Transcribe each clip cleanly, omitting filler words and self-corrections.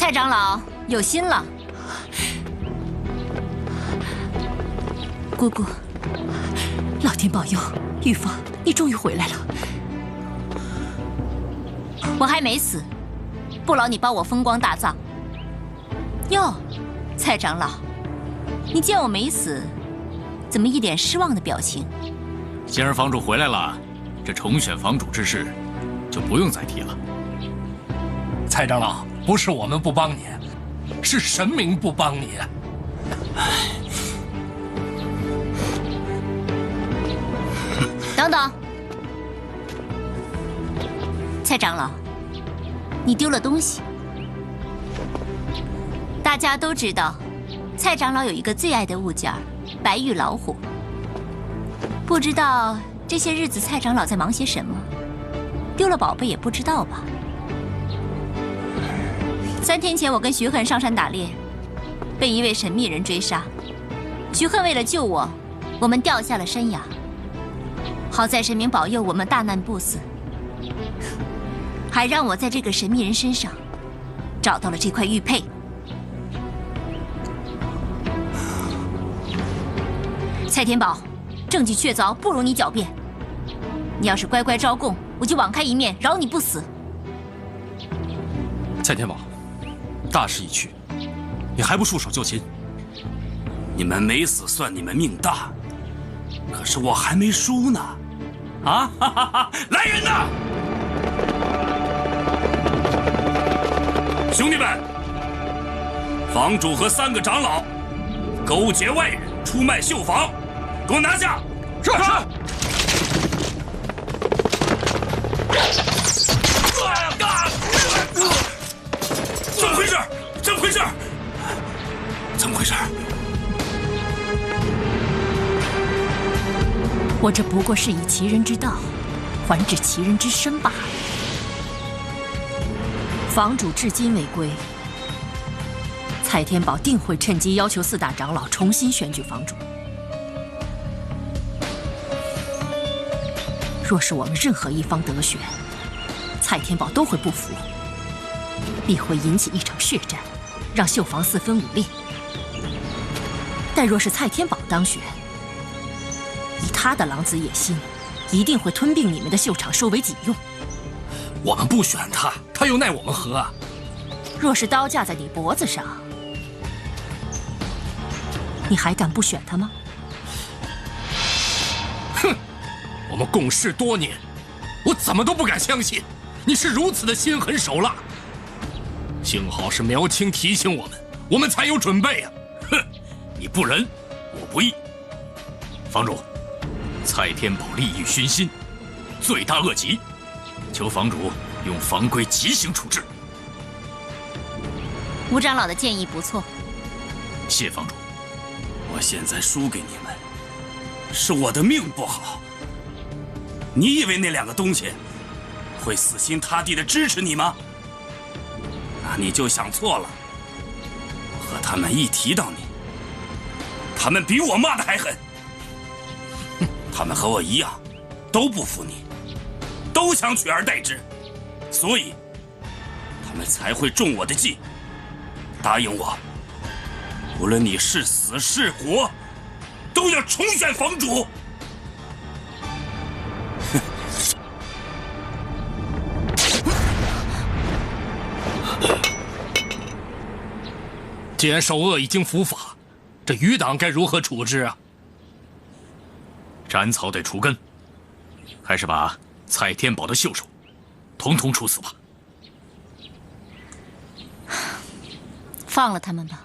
蔡长老有心了。姑姑，老天保佑，玉芳，你终于回来了。我还没死，不劳你帮我风光大葬。哟，蔡长老，你见我没死，怎么一脸失望的表情？既然房主回来了，这重选房主之事就不用再提了。蔡长老，不是我们不帮你，是神明不帮你。等等，蔡长老，你丢了东西。大家都知道，蔡长老有一个最爱的物件——白玉老虎。不知道这些日子蔡长老在忙些什么？丢了宝贝也不知道吧？3天前，我跟徐恨上山打猎，被一位神秘人追杀。徐恨为了救我，我们掉下了山崖。好在神明保佑我们大难不死，还让我在这个神秘人身上找到了这块玉佩。蔡天宝，证据确凿，不容你狡辩。你要是乖乖招供，我就网开一面，饶你不死。蔡天宝，大势已去，你还不束手就擒？你们没死算你们命大，可是我还没输呢。啊，哈哈哈！来人呐！兄弟们，房主和3个长老勾结外人出卖绣坊，给我拿下！是。怎么回事？怎么回事？怎么回事？我这不过是以其人之道，还治其人之身罢了。房主至今未归，蔡天宝定会趁机要求4大长老重新选举房主。若是我们任何一方得选，蔡天宝都会不服，必会引起一场血战，让绣坊4分5裂。但若是蔡天宝当选，以他的狼子野心，一定会吞并你们的绣厂，收为己用。我们不选他，他又奈我们何啊？若是刀架在你脖子上，你还敢不选他吗？哼！我们共事多年，我怎么都不敢相信你是如此的心狠手辣。幸好是苗青提醒我们，我们才有准备啊！哼！你不仁，我不义。房主，蔡天宝利欲熏心，罪大恶极，求房主用房规极刑处置。吴长老的建议不错，谢房主。我现在输给你们，是我的命不好。你以为那2个东西会死心塌地的支持你吗？那你就想错了。和他们一提到你，他们比我骂的还狠。他们和我一样，都不服你，都想取而代之，所以他们才会中我的计，答应我，无论你是死是活，都要重选房主。既然首恶已经伏法，这余党该如何处置啊？斩草得除根，还是把蔡天宝的秀手统统处死吧。放了他们吧，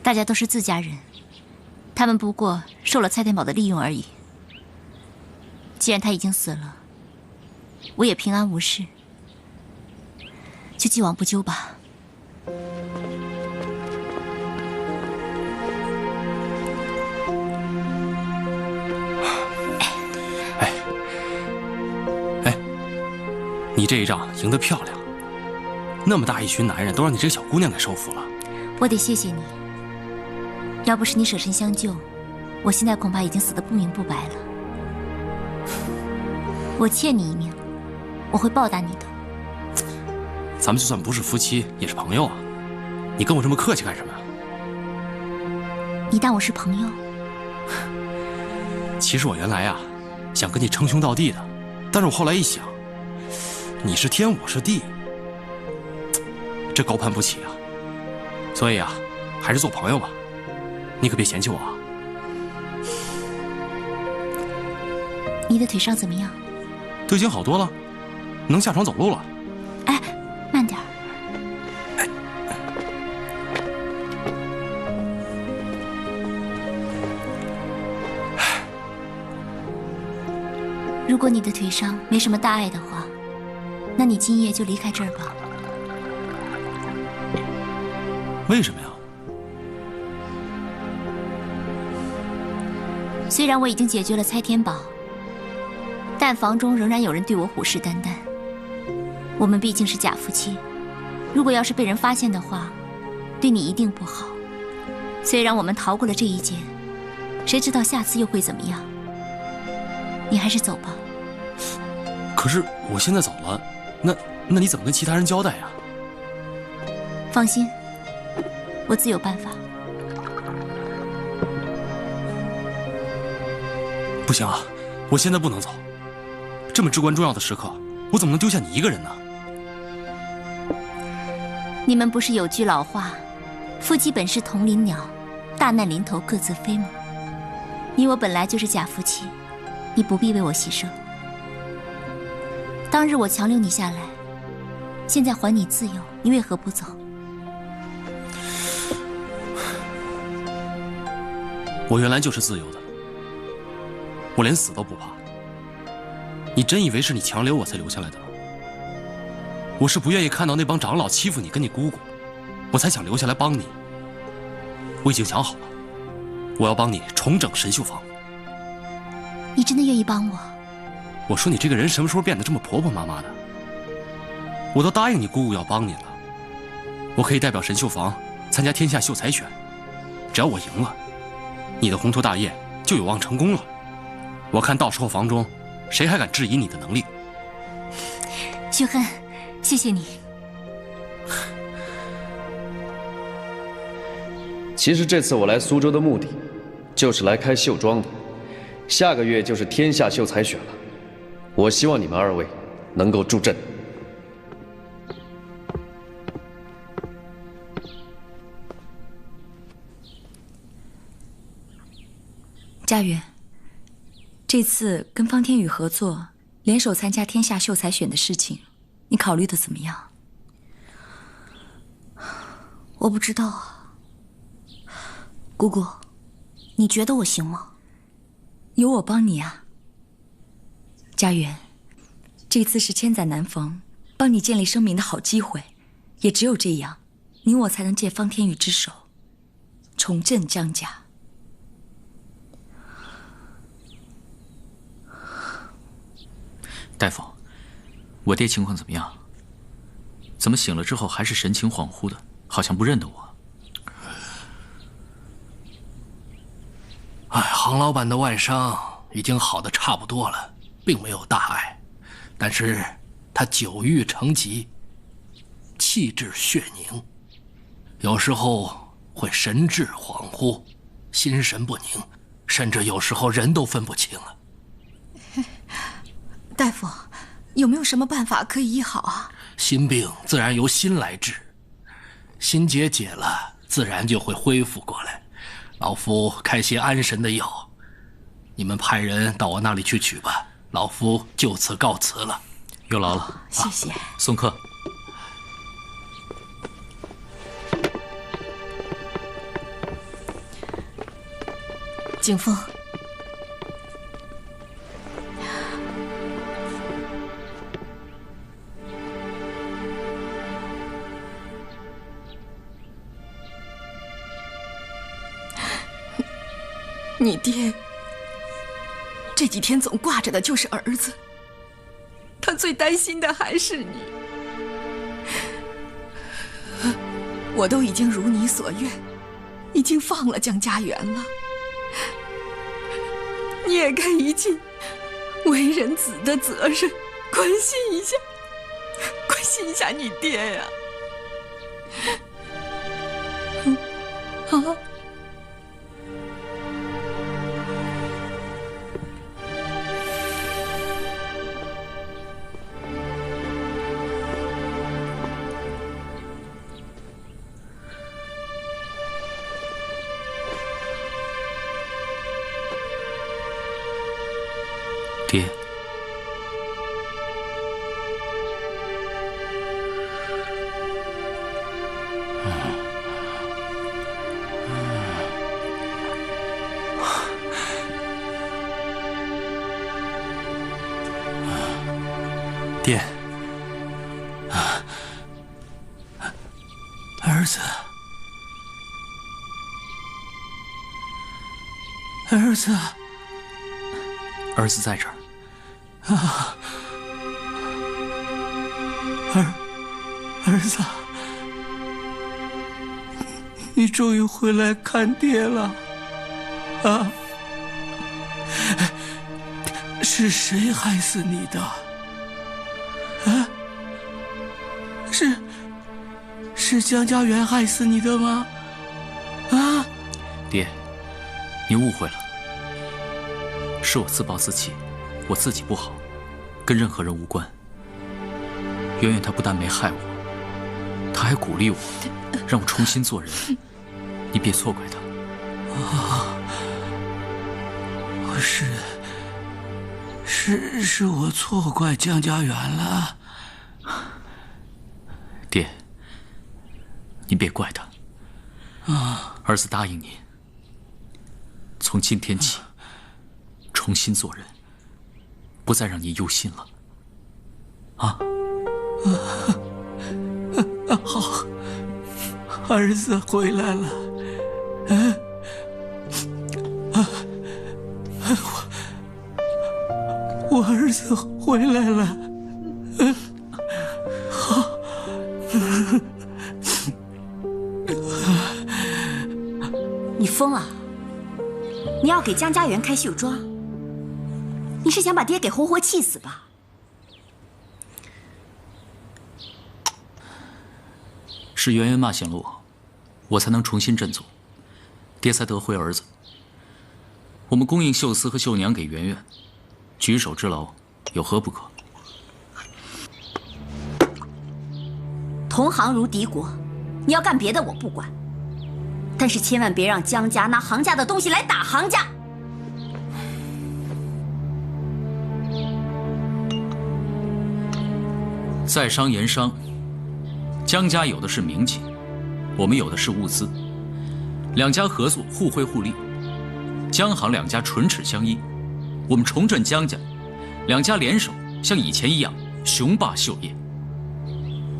大家都是自家人，他们不过受了蔡天宝的利用而已。既然他已经死了，我也平安无事，就既往不咎吧。你这一仗赢得漂亮，那么大一群男人都让你这个小姑娘给收服了。我得谢谢你，要不是你舍身相救，我现在恐怕已经死得不明不白了。我欠你一命，我会报答你的。咱们就算不是夫妻，也是朋友啊。你跟我这么客气干什么呀？你当我是朋友？其实我原来呀，想跟你称兄道弟的，但是我后来一想，你是天，我是地，这高攀不起啊。所以啊，还是做朋友吧。你可别嫌弃我啊。你的腿伤怎么样？都已经好多了，能下床走路了。哎，慢点儿。如果你的腿伤没什么大碍的话，那你今夜就离开这儿吧。为什么呀？虽然我已经解决了猜天宝，但房中仍然有人对我虎视眈眈。我们毕竟是假夫妻，如果要是被人发现的话，对你一定不好。虽然我们逃过了这一劫，谁知道下次又会怎么样？你还是走吧。可是我现在走了，那你怎么跟其他人交代呀？放心，我自有办法。不行啊，我现在不能走。这么至关重要的时刻，我怎么能丢下你一个人呢？你们不是有句老话，夫妻本是同林鸟，大难临头各自飞吗？你我本来就是假夫妻，你不必为我牺牲。当日我强留你下来，现在还你自由，你为何不走？我原来就是自由的，我连死都不怕。你真以为是你强留我才留下来的吗？我是不愿意看到那帮长老欺负你跟你姑姑，我才想留下来帮你。我已经想好了，我要帮你重整神秀坊。你真的愿意帮我？我说你这个人什么时候变得这么婆婆妈妈的？我都答应你姑姑要帮你了，我可以代表神秀坊参加天下秀才选，只要我赢了，你的宏图大业就有望成功了。我看到时候房中谁还敢质疑你的能力？雪恨，谢谢你。其实这次我来苏州的目的，就是来开绣庄的。下个月就是天下秀才选了，我希望你们二位能够助阵。家园，这次跟方天宇合作，联手参加天下秀才选的事情，你考虑的怎么样？我不知道啊，姑姑，你觉得我行吗？有我帮你啊。家园，这次是千载难逢，帮你建立声名的好机会，也只有这样，你我才能借方天宇之手，重振江家。大夫，我爹情况怎么样？怎么醒了之后还是神情恍惚的，好像不认得我？哎，杭老板的外伤已经好得差不多了，并没有大碍，但是他久郁成疾，气滞血凝，有时候会神志恍惚，心神不宁，甚至有时候人都分不清了。大夫，有没有什么办法可以医好啊？心病自然由心来治，心结解了，自然就会恢复过来。老夫开些安神的药，你们派人到我那里去取吧。老夫就此告辞了。有劳了，谢谢。送客。景风，你爹这几天总挂着的就是儿子，他最担心的还是你。我都已经如你所愿，已经放了江家园了，你也该一尽为人子的责任，关心一下，关心心一下你爹呀！啊！爹，爹，儿子，儿子，儿子在这儿。啊，儿子，你终于回来看爹了，啊！是谁害死你的？啊？是江家园害死你的吗？啊？爹，你误会了，是我自暴自弃，我自己不好，跟任何人无关。圆圆她不但没害我，她还鼓励我，让我重新做人。你别错怪她。啊，是我错怪江家园了。爹，你别怪他。啊，儿子答应你，从今天起，重新做人，不再让你忧心了。啊？好，儿子回来了。我儿子回来了。好。你疯了！你要给江家园开绣庄？你是想把爹给活活气死吧？是圆圆骂醒了我，我才能重新振作，爹才得回儿子。我们供应绣丝和绣娘给圆圆，举手之劳，有何不可？同行如敌国，你要干别的我不管，但是千万别让江家拿行家的东西来打行家。在商言商，江家有的是名气，我们有的是物资，两家合作，互惠互利。江行两家唇齿相依，我们重振江家，两家联手，像以前一样雄霸绣业。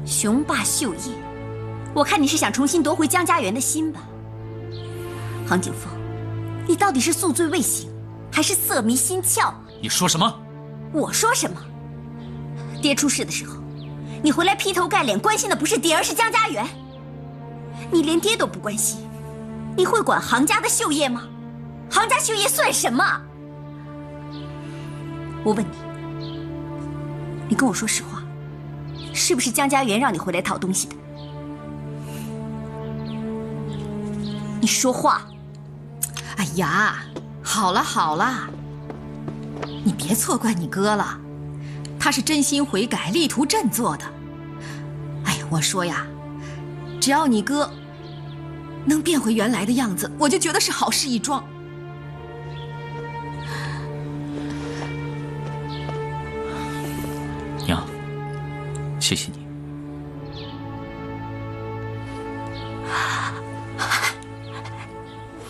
雄霸绣业，我看你是想重新夺回江家园的心吧？杭景峰，你到底是宿醉未醒，还是色迷心窍？你说什么？我说什么？爹出事的时候，你回来劈头盖脸关心的不是爹，而是江家园。你连爹都不关心，你会管杭家的绣业吗？杭家绣业算什么？我问你，你跟我说实话，是不是江家园让你回来讨东西的？你说话！哎呀，好了好了，你别错怪你哥了，他是真心悔改，力图振作的。哎，我说呀，只要你哥能变回原来的样子，我就觉得是好事一桩。娘，谢谢你。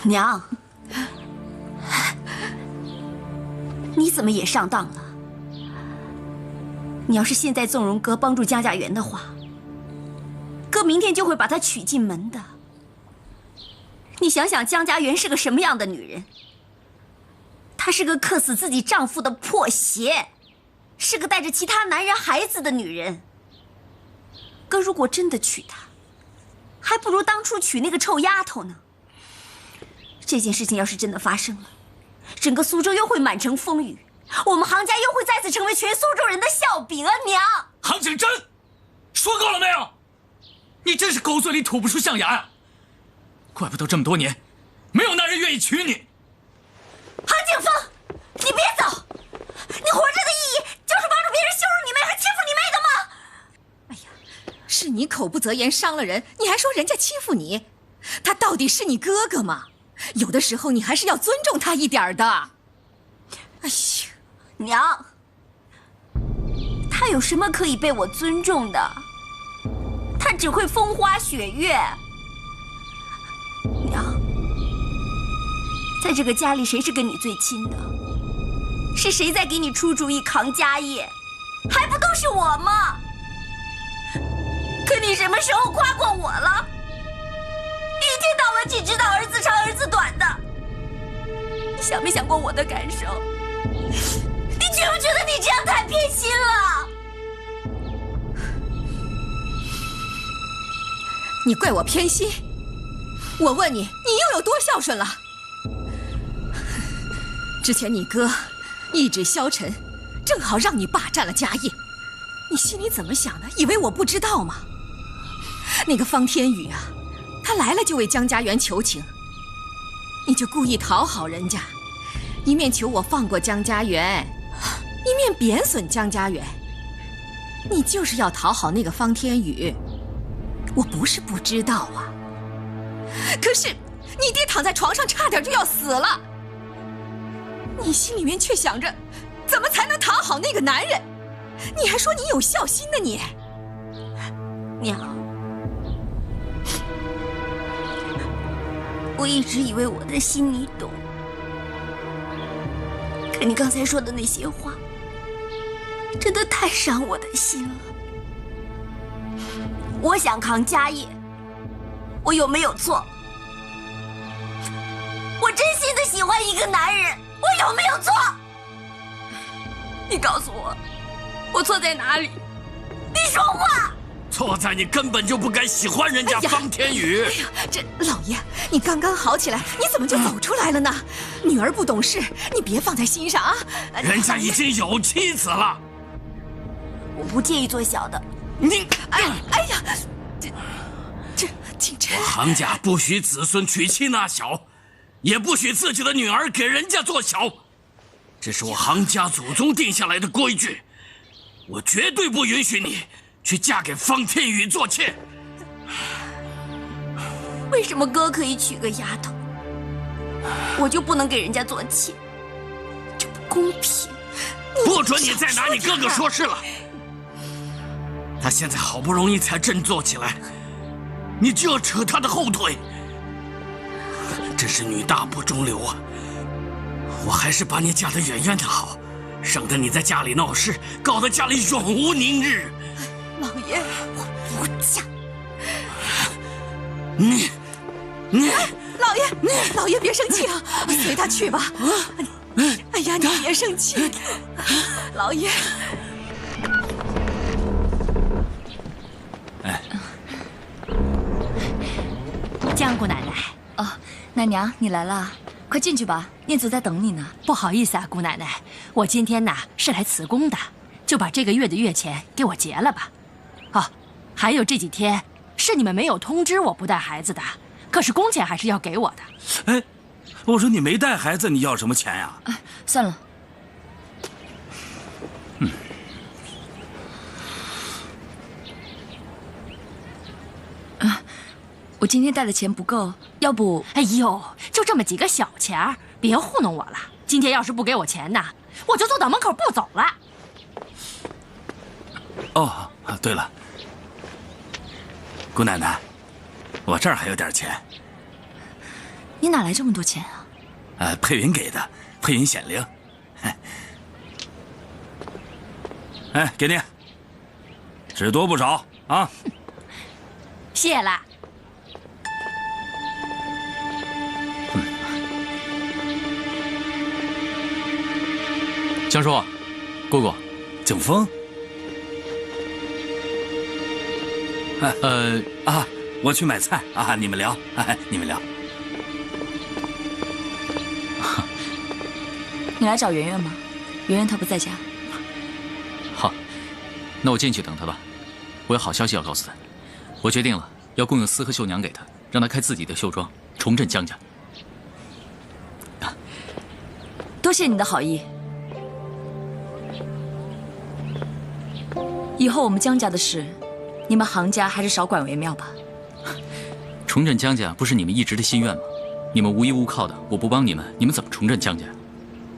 娘，你怎么也上当了？你要是现在纵容哥帮助江家园的话，哥明天就会把她娶进门的。你想想江家园是个什么样的女人？她是个克死自己丈夫的破鞋，是个带着其他男人孩子的女人。哥如果真的娶她，还不如当初娶那个臭丫头呢。这件事情要是真的发生了，整个苏州又会满城风雨，我们杭家又会再次成为全苏州人的笑柄啊！娘，杭景真，说够了没有？你真是狗嘴里吐不出象牙呀！怪不得这么多年，没有男人愿意娶你。韩景峰，你别走！你活着的意义就是帮助别人羞辱你妹和欺负你妹的吗？哎呀，是你口不择言伤了人，你还说人家欺负你？他到底是你哥哥吗？有的时候你还是要尊重他一点的。哎呀，娘，他有什么可以被我尊重的？他只会风花雪月。娘，在这个家里，谁是跟你最亲的？是谁在给你出主意扛家业？还不都是我吗？可你什么时候夸过我了？一天到晚只知道儿子长儿子短的。你想没想过我的感受？你觉不觉得你这样太偏心了？你怪我偏心？我问你，你又有多孝顺了？之前你哥意志消沉，正好让你霸占了家业，你心里怎么想的？以为我不知道吗？那个方天宇啊，他来了就为江家园求情，你就故意讨好人家，一面求我放过江家园，一面贬损江家园。你就是要讨好那个方天宇，我不是不知道啊。可是你爹躺在床上差点就要死了，你心里面却想着怎么才能讨好那个男人，你还说你有孝心呢你。娘，我一直以为我的心你懂，可你刚才说的那些话真的太伤我的心了。我想扛家业，我有没有错？我真心的喜欢一个男人，我有没有错？你告诉我，我错在哪里？你说话！错在你根本就不该喜欢人家方天宇。哎呀，这老爷，你刚刚好起来，你怎么就走出来了呢？女儿不懂事，你别放在心上啊。人家已经有妻子了。我不介意做小的。你，哎呀，这景琛，行家不许子孙娶妻纳小，也不许自己的女儿给人家做小，这是我行家祖宗定下来的规矩，我绝对不允许你去嫁给方天宇做妾。为什么哥可以娶个丫头，我就不能给人家做妾？这不公平！不准你再拿你哥哥说事了。他现在好不容易才振作起来，你就要扯他的后腿，真是女大不中留啊！我还是把你嫁得远远的好，省得你在家里闹事，搞得家里永无宁日。老爷，我不嫁。你，老爷别生气啊，随他去吧。哎呀，你别生气，老爷。江姑奶奶，哦，奶娘你来了，快进去吧，念祖在等你呢。不好意思啊，姑奶奶，我今天呐是来辞工的，就把这个月的月钱给我结了吧。哦，还有这几天是你们没有通知我不带孩子的，可是工钱还是要给我的。哎，我说你没带孩子，你要什么钱呀？哎，算了。我今天带的钱不够，要不……哎呦，就这么几个小钱儿，别糊弄我了。今天要是不给我钱呐，我就坐到门口不走了。哦，对了，姑奶奶，我这儿还有点钱。你哪来这么多钱啊？佩云给的，佩云显灵。哎，给你，只多不少啊。谢了。江叔，姑姑，景峰，我去买菜啊，你们聊，你们聊。你来找圆圆吗？圆圆她不在家。好，那我进去等她吧。我有好消息要告诉他，我决定了，要供应司和绣娘给他，让他开自己的绣庄，重振江家。多谢你的好意。以后我们江家的事，你们行家还是少管为妙吧。重振江家不是你们一直的心愿吗？你们无依无靠的，我不帮你们，你们怎么重振江家？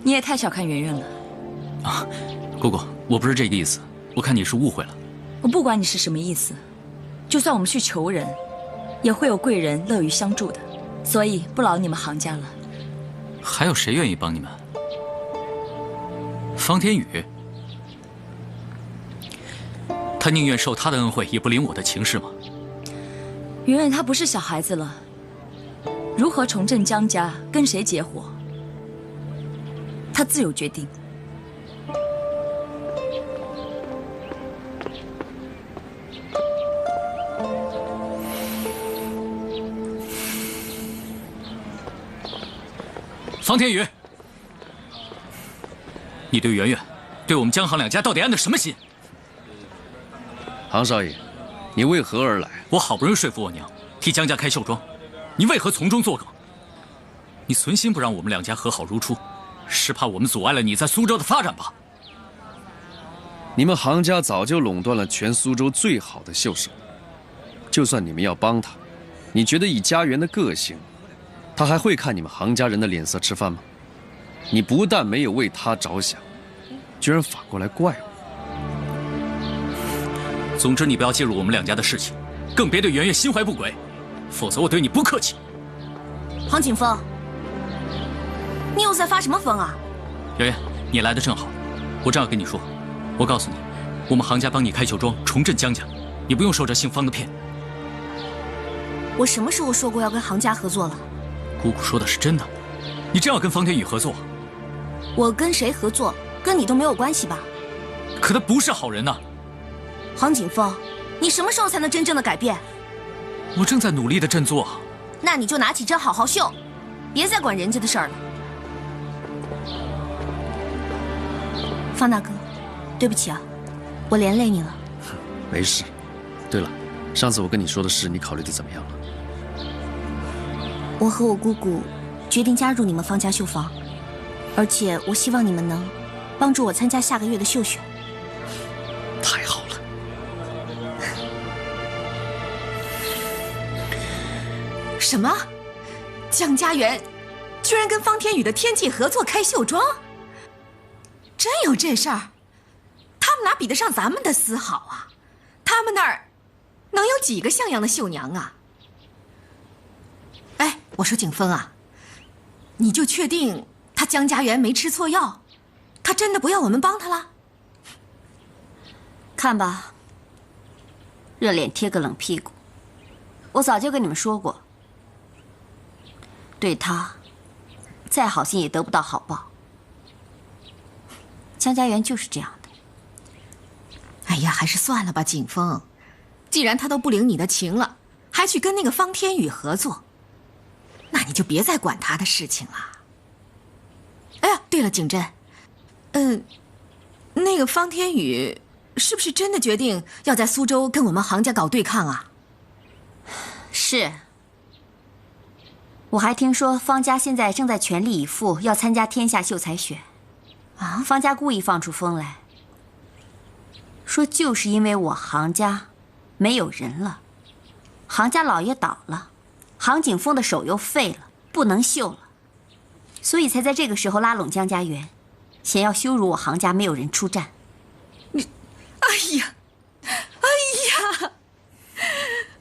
你也太小看圆圆了。啊，姑姑，我不是这个意思，我看你是误会了。我不管你是什么意思，就算我们去求人，也会有贵人乐于相助的，所以不劳你们行家了。还有谁愿意帮你们？方天宇，他宁愿受他的恩惠，也不领我的情是吗？圆圆她不是小孩子了，如何重振江家，跟谁结伙，她自有决定。方天宇，你对圆圆，对我们江行两家到底安的什么心？杭少爷，你为何而来？我好不容易说服我娘替江家开绣庄，你为何从中作梗？你存心不让我们两家和好如初，是怕我们阻碍了你在苏州的发展吧？你们杭家早就垄断了全苏州最好的绣手，就算你们要帮他，你觉得以家园的个性，他还会看你们杭家人的脸色吃饭吗？你不但没有为他着想，居然反过来怪我。总之，你不要介入我们两家的事情，更别对圆圆心怀不轨，否则我对你不客气。杭景峰，你又在发什么疯啊？圆圆，你来的正好，我正要跟你说，我告诉你，我们杭家帮你开绣庄，重振江家，你不用受这姓方的骗。我什么时候说过要跟杭家合作了？姑姑说的是真的，你真要跟方天宇合作？我跟谁合作，跟你都没有关系吧？可他不是好人呐。杭景峰，你什么时候才能真正的改变？我正在努力的振作。那你就拿起针好好绣，别再管人家的事儿了。方大哥，对不起啊，我连累你了。没事。对了，上次我跟你说的事，你考虑的怎么样了？我和我姑姑决定加入你们方家绣坊，而且我希望你们能帮助我参加下个月的绣选。太好了。什么？江家园居然跟方天宇的天际合作开绣庄？真有这事儿？他们哪比得上咱们的丝好啊？他们那儿能有几个像样的绣娘啊？哎，我说景峰啊，你就确定他江家园没吃错药？他真的不要我们帮他了？看吧，热脸贴个冷屁股。我早就跟你们说过，对他再好心也得不到好报。江家园就是这样的。哎呀，还是算了吧，景峰。既然他都不领你的情了，还去跟那个方天宇合作，那你就别再管他的事情了。哎呀，对了，景珍，那个方天宇是不是真的决定要在苏州跟我们杭家搞对抗啊？是。我还听说方家现在正在全力以赴要参加天下秀才选。啊！方家故意放出风来，说就是因为我杭家没有人了，杭家老爷倒了，杭景峰的手又废了，不能绣了，所以才在这个时候拉拢江家园，想要羞辱我杭家没有人出战。你，哎呀，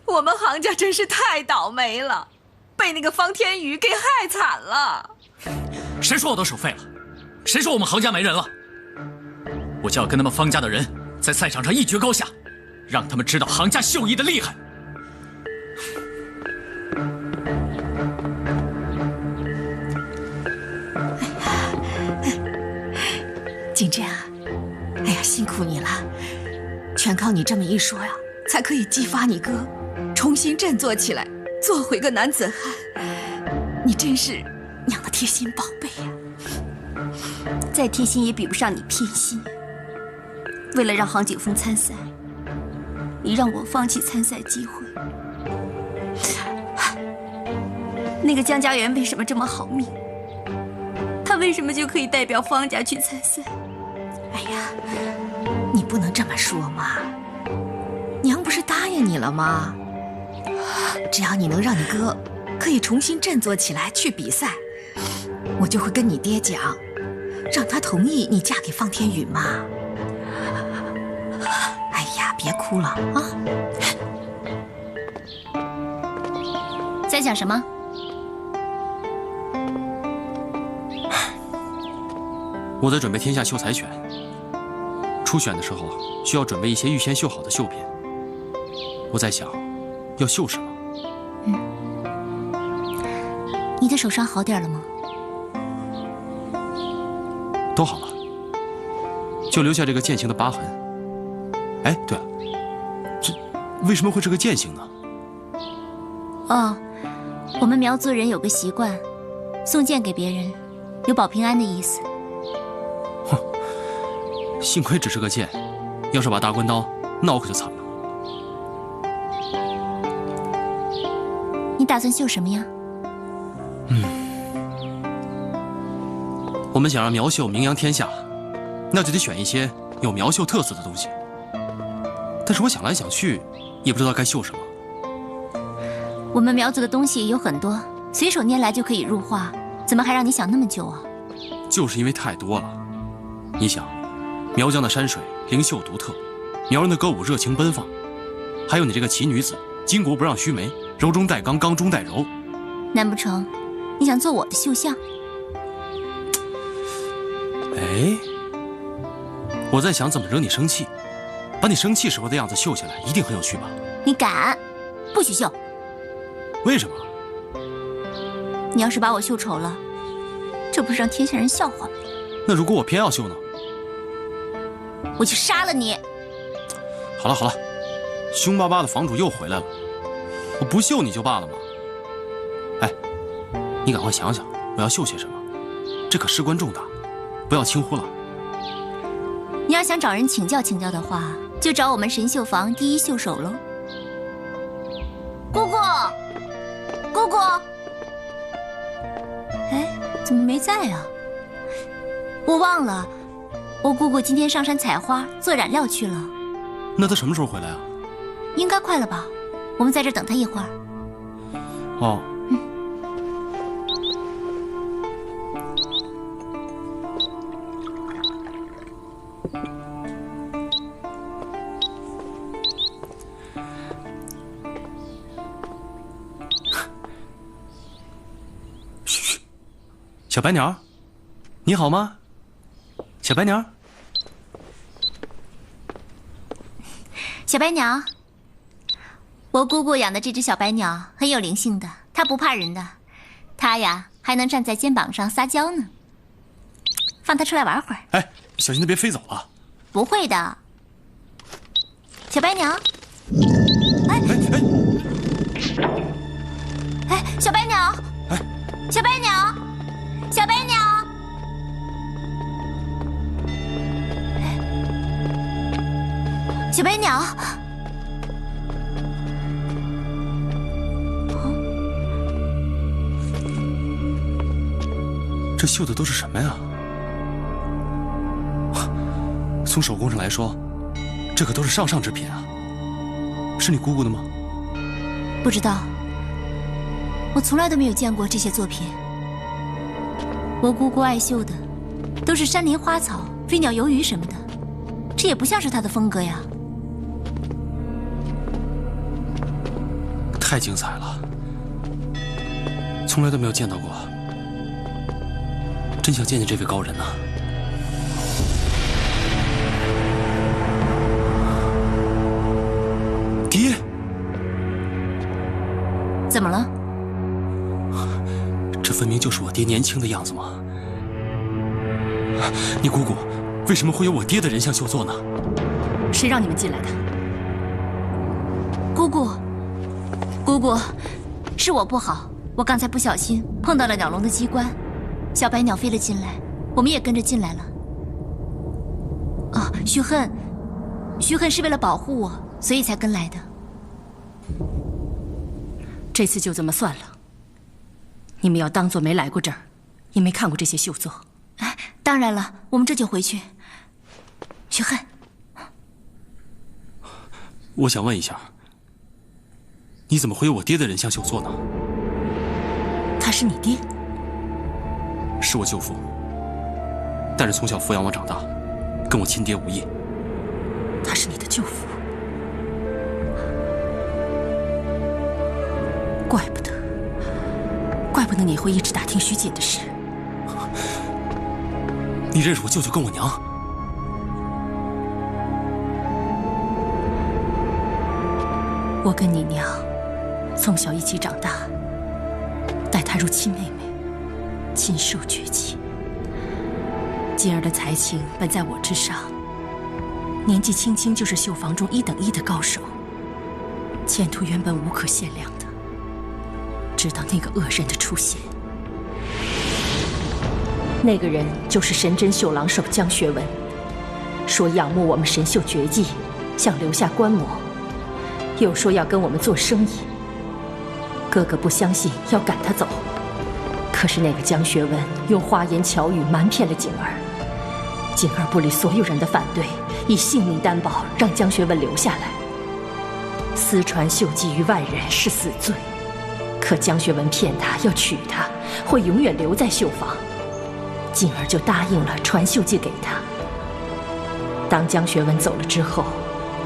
我们杭家真是太倒霉了，被那个方天宇给害惨了。谁说我的手废了？谁说我们杭家没人了？我就要跟他们方家的人在赛场上一决高下，让他们知道杭家绣艺的厉害。景珍啊，哎呀，辛苦你了，全靠你这么一说呀，才可以激发你哥重新振作起来，做回个男子汉。你真是娘的贴心宝贝呀！再贴心也比不上你偏心。为了让杭景峰参赛，你让我放弃参赛机会。那个江家园为什么这么好命？他为什么就可以代表方家去参赛？哎呀，你不能这么说嘛！娘不是答应你了吗？只要你能让你哥可以重新振作起来去比赛，我就会跟你爹讲，让他同意你嫁给方天宇嘛。哎呀，别哭了啊！在想什么？我在准备天下秀才选，初选的时候需要准备一些预先绣好的绣品。我在想，要绣什么？你的手伤好点了吗？都好了，就留下这个剑形的疤痕。哎，对了，这为什么会是个剑形呢？哦，我们苗族人有个习惯，送剑给别人，有保平安的意思。幸亏只是个剑，要是把大关刀，那我可就惨了。你打算绣什么呀？我们想让苗绣名扬天下，那就得选一些有苗绣特色的东西。但是我想来想去，也不知道该绣什么。我们苗族的东西有很多，随手拈来就可以入画，怎么还让你想那么久啊？就是因为太多了。你想，苗疆的山水灵秀独特，苗人的歌舞热情奔放，还有你这个奇女子，巾帼不让须眉，柔中带刚，刚中带柔。难不成你想做我的绣像？哎，我在想怎么惹你生气，把你生气时候的样子绣下来，一定很有趣吧？你敢？不许绣！为什么？你要是把我绣丑了，这不是让天下人笑话吗？那如果我偏要绣呢？我去杀了你！好了好了，凶巴巴的房主又回来了，我不绣你就罢了嘛。哎，你赶快想想我要绣些什么，这可事关重大，不要轻忽了。你要想找人请教请教的话，就找我们神绣坊第一绣手喽。姑姑，姑姑，哎，怎么没在啊？我忘了，我姑姑今天上山采花做染料去了。那她什么时候回来啊？应该快了吧？我们在这等她一会儿。哦。嘘，小白鸟，你好吗？小白鸟，小白鸟，我姑姑养的这只小白鸟很有灵性的，它不怕人的，它呀还能站在肩膀上撒娇呢。放它出来玩会儿。哎，小心它别飞走了。不会的，小白鸟。哎，小白鸟，小白鸟，小白鸟。小白鸟，这绣的都是什么呀？从手工上来说，这可都是上之品啊。是你姑姑的吗？不知道，我从来都没有见过这些作品。我姑姑爱绣的都是山林花草、飞鸟游鱼什么的，这也不像是她的风格呀。太精彩了，从来都没有见到过，真想见见这位高人呐。爹，怎么了？这分明就是我爹年轻的样子嘛！你姑姑为什么会有我爹的人像绣作呢？谁让你们进来的？姑姑，姑姑，是我不好，我刚才不小心碰到了鸟笼的机关，小白鸟飞了进来，我们也跟着进来了。啊，徐恨是为了保护我，所以才跟来的。这次就这么算了。你们要当做没来过这儿，也没看过这些绣作。哎，当然了，我们这就回去。徐恨，我想问一下，你怎么会有我爹的人像绣作呢？他是你爹？是我舅父，但是从小抚养我长大，跟我亲爹无异。他是你的舅父，怪不得你会一直打听徐姐的事。你认识我舅舅跟我娘？我跟你娘从小一起长大，待她如亲妹妹，亲受绝技。锦儿的才情本在我之上，年纪轻轻就是绣坊中1等1的高手，前途原本无可限量的。直到那个恶人的出现，那个人就是神针绣廊手江学文，说仰慕我们神绣绝技，想留下观摩，又说要跟我们做生意。哥哥不相信，要赶他走。可是那个江学文用花言巧语瞒骗了锦儿，锦儿不理所有人的反对，以性命担保让江学文留下来。私传绣技于外人是死罪，可江学文骗他要娶她，会永远留在绣坊。锦儿就答应了传绣技给他。当江学文走了之后，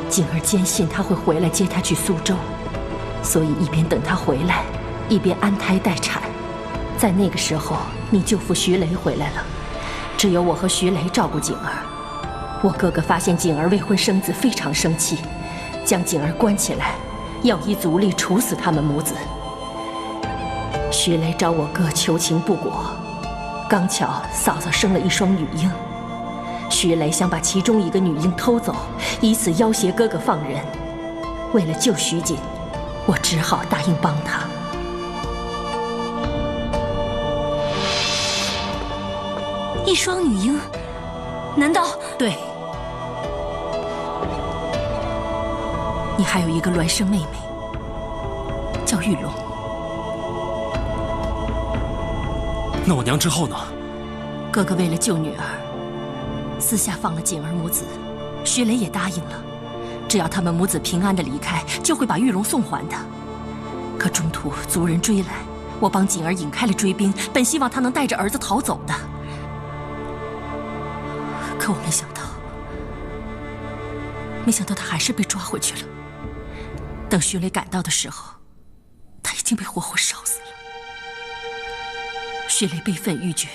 锦儿坚信他会回来接她去苏州，所以一边等他回来，一边安胎待产。在那个时候，你舅父徐雷回来了，只有我和徐雷照顾锦儿。我哥哥发现锦儿未婚生子，非常生气，将锦儿关起来，要以族例处死他们母子。徐雷找我哥求情不果，刚巧嫂嫂生了一双女婴，徐雷想把其中一个女婴偷走，以此要挟哥哥放人。为了救徐锦，我只好答应帮他。一双女婴，难道？对。你还有一个孪生妹妹，叫玉龙。那我娘之后呢？哥哥为了救女儿，私下放了锦儿母子，徐雷也答应了，只要他们母子平安的离开，就会把玉龙送还他。可中途族人追来，我帮锦儿引开了追兵，本希望他能带着儿子逃走的。可我没想到他还是被抓回去了。等徐雷赶到的时候，他已经被活活烧死了。徐雷悲愤欲绝，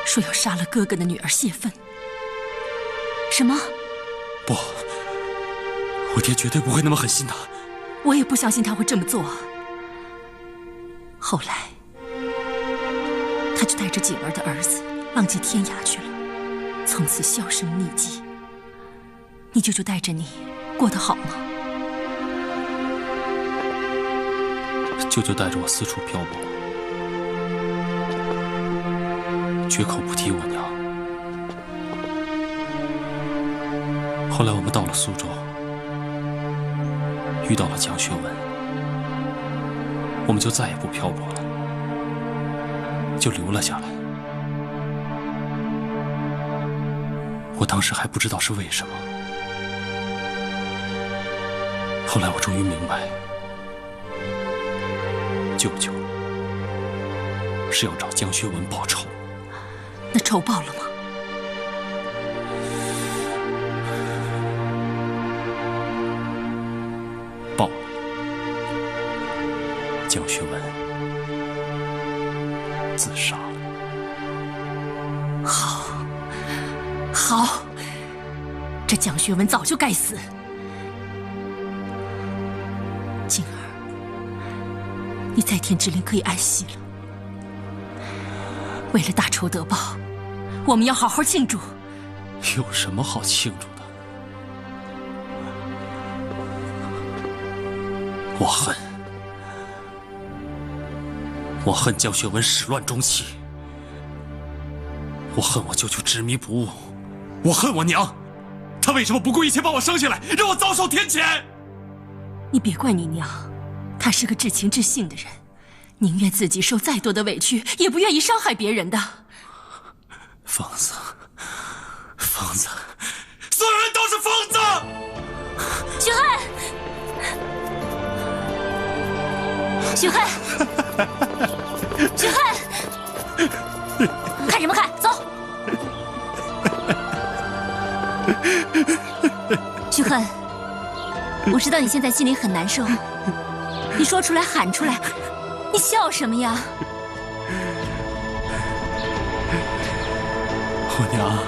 说要杀了哥哥的女儿泄愤。什么？不，我爹绝对不会那么狠心的。我也不相信他会这么做。后来，他就带着锦儿的儿子浪迹天涯去了，从此销声匿迹。你舅舅带着你过得好吗？舅舅带着我四处漂泊，绝口不提我娘。后来我们到了苏州，遇到了江学文，我们就再也不漂泊了，就留了下来。我当时还不知道是为什么，后来我终于明白，舅舅是要找江学文报仇。那仇报了吗？报了。江学文自杀了。好，这江学文早就该死。锦儿，你在天之灵可以安息了。为了大仇得报，我们要好好庆祝。有什么好庆祝的？我恨江学文始乱终弃，我恨我舅舅执迷不悟，我恨我娘，他为什么不顾一切把我生下来，让我遭受天谴？你别怪你娘，她是个至情至性的人，宁愿自己受再多的委屈，也不愿意伤害别人的。疯子，疯子，所有人都是疯子！许汉，许汉，许汉，看什么看？走。许汉，我知道你现在心里很难受，你说出来喊出来，你笑什么呀？我娘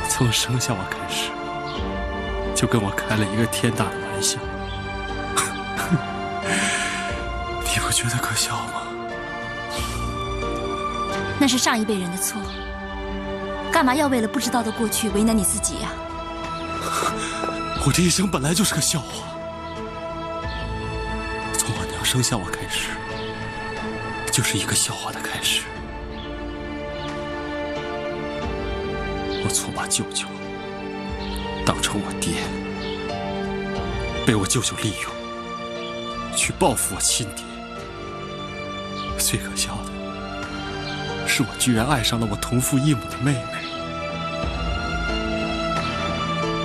从生下我开始，就跟我开了一个天大的玩笑，你不觉得可笑吗？那是上一辈人的错，干嘛要为了不知道的过去为难你自己呀？我这一生本来就是个笑话，从我娘生下我开始，就是一个笑话的开始。我错把舅舅当成我爹，被我舅舅利用，去报复我亲爹。最可笑的是，我居然爱上了我同父异母的妹妹，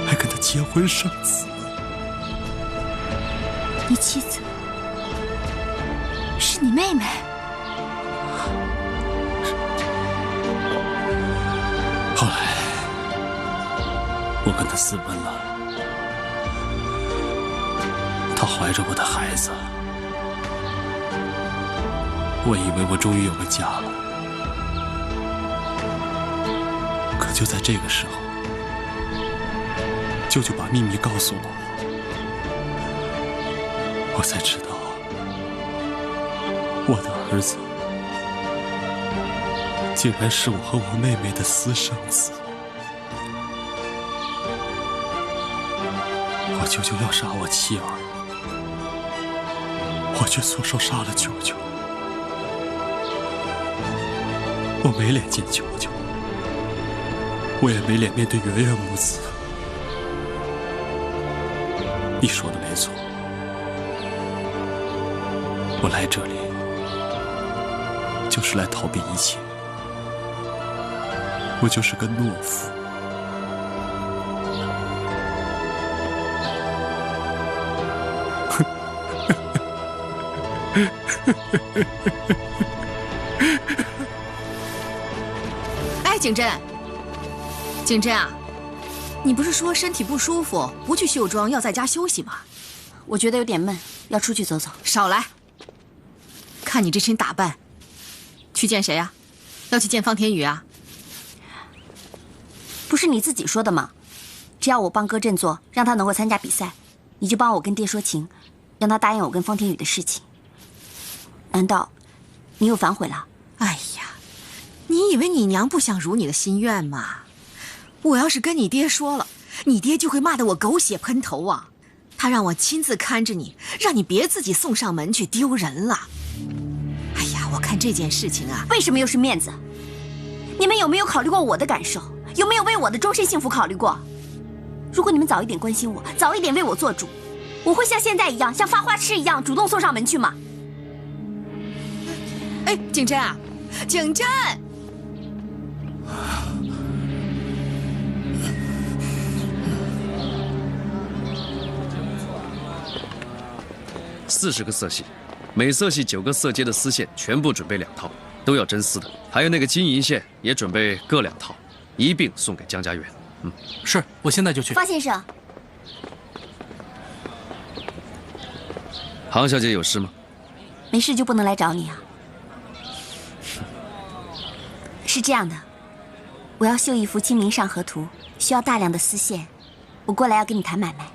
还跟她结婚生子。你妻子是你妹妹？后来我跟她私奔了，她怀着我的孩子，我以为我终于有个家了。可就在这个时候，舅舅把秘密告诉了我，我才知道我的儿子竟然是我和我妹妹的私生子。我舅舅要杀我妻儿，我却错手杀了舅舅。我没脸见舅舅，我也没脸面对圆圆母子。你说的没错，我来这里就是来逃避一切，我就是个懦夫。哎，景珍，景珍啊，你不是说身体不舒服，不去绣庄，要在家休息吗？我觉得有点闷，要出去走走。少来！看你这身打扮，去见谁啊？要去见方天宇啊？不是你自己说的吗？只要我帮哥振作，让他能够参加比赛，你就帮我跟爹说情，让他答应我跟方天宇的事情。难道你又反悔了？哎呀，你以为你娘不想如你的心愿吗？我要是跟你爹说了，你爹就会骂得我狗血喷头啊！他让我亲自看着你，让你别自己送上门去，丢人了。哎呀，我看这件事情啊，为什么又是面子？你们有没有考虑过我的感受？有没有为我的终身幸福考虑过？如果你们早一点关心我，早一点为我做主，我会像现在一样，像发花痴一样主动送上门去吗？哎，景珍啊，景珍，40个色系，每色系9个色阶的丝线全部准备2套，都要真丝的。还有那个金银线也准备各2套，一并送给江家园。是，我现在就去。方先生，杭小姐有事吗？没事就不能来找你啊？是这样的，我要绣一幅《清明上河图》，需要大量的丝线，我过来要跟你谈买卖。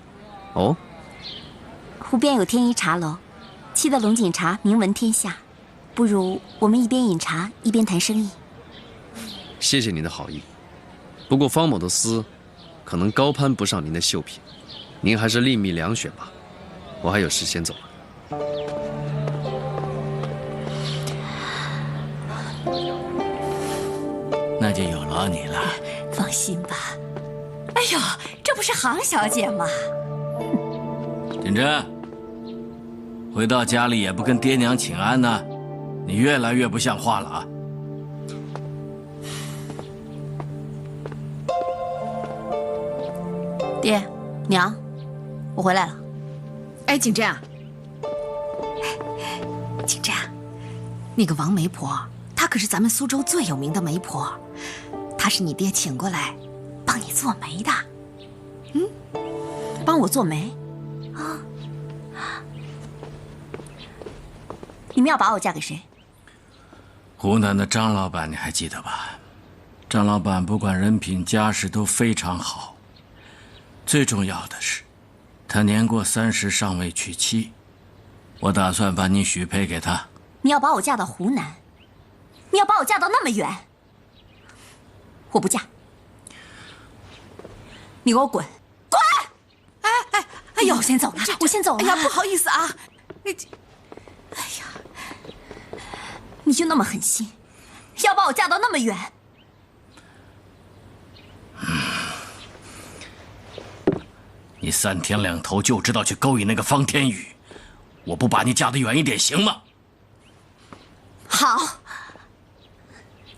哦。湖边有天一茶楼，7的龙井茶名闻天下，不如我们一边饮茶一边谈生意。谢谢您的好意，不过方某的丝可能高攀不上您的绣品，您还是另觅良选吧。我还有事先走了。那就有劳你了。放心吧。哎，呦，这不是杭小姐吗？锦珍，回到家里也不跟爹娘请安呢，你越来越不像话了啊！爹，娘，我回来了。哎，景珍啊，景珍，那个王媒婆，她可是咱们苏州最有名的媒婆，她是你爹请过来帮你做媒的。嗯，帮我做媒啊？你们要把我嫁给谁？湖南的张老板，你还记得吧？张老板不管人品家世都非常好，最重要的是，他年过30尚未娶妻，我打算把你许配给他。你要把我嫁到湖南？你要把我嫁到那么远？我不嫁。你给我滚！滚！哎呦，我先走了，我先走了。哎呀，不好意思啊。哎呀，你就那么狠心，要把我嫁到那么远？你3天2头就知道去勾引那个方天宇，我不把你嫁得远一点行吗？好，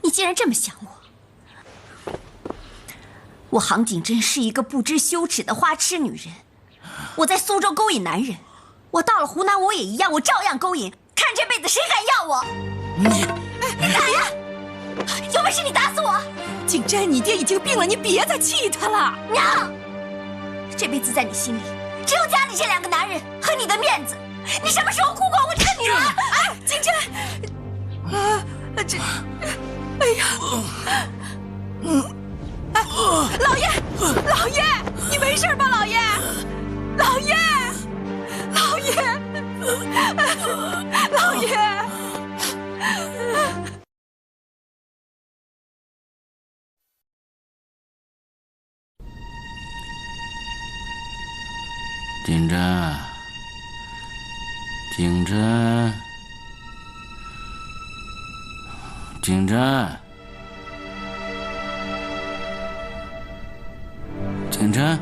你既然这么想我杭锦珍是一个不知羞耻的花痴女人。我在苏州勾引男人，我到了湖南我也一样，我照样勾引。看这辈子谁敢要我？你打呀！有本事你打死我！景珍，你爹已经病了，你别再气他了。娘，这辈子在你心里只有家里这2个男人和你的面子。你什么时候哭过我这个女儿？哎，景珍，哎呀，老爷，老爷，你没事吧？老爷，老爷，老爷，老爷。锦珍，景珍，景珍，景珍，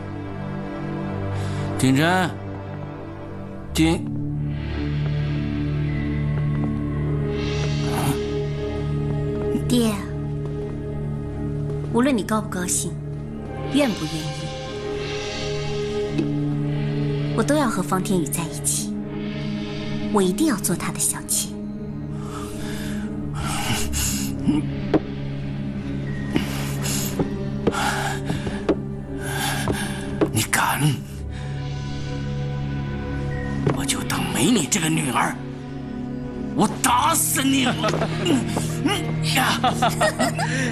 景珍，爹，无论你高不高兴，愿不愿意，我都要和方天宇在一起。我一定要做他的小妾。你敢？我就当没你这个女儿，我打死你！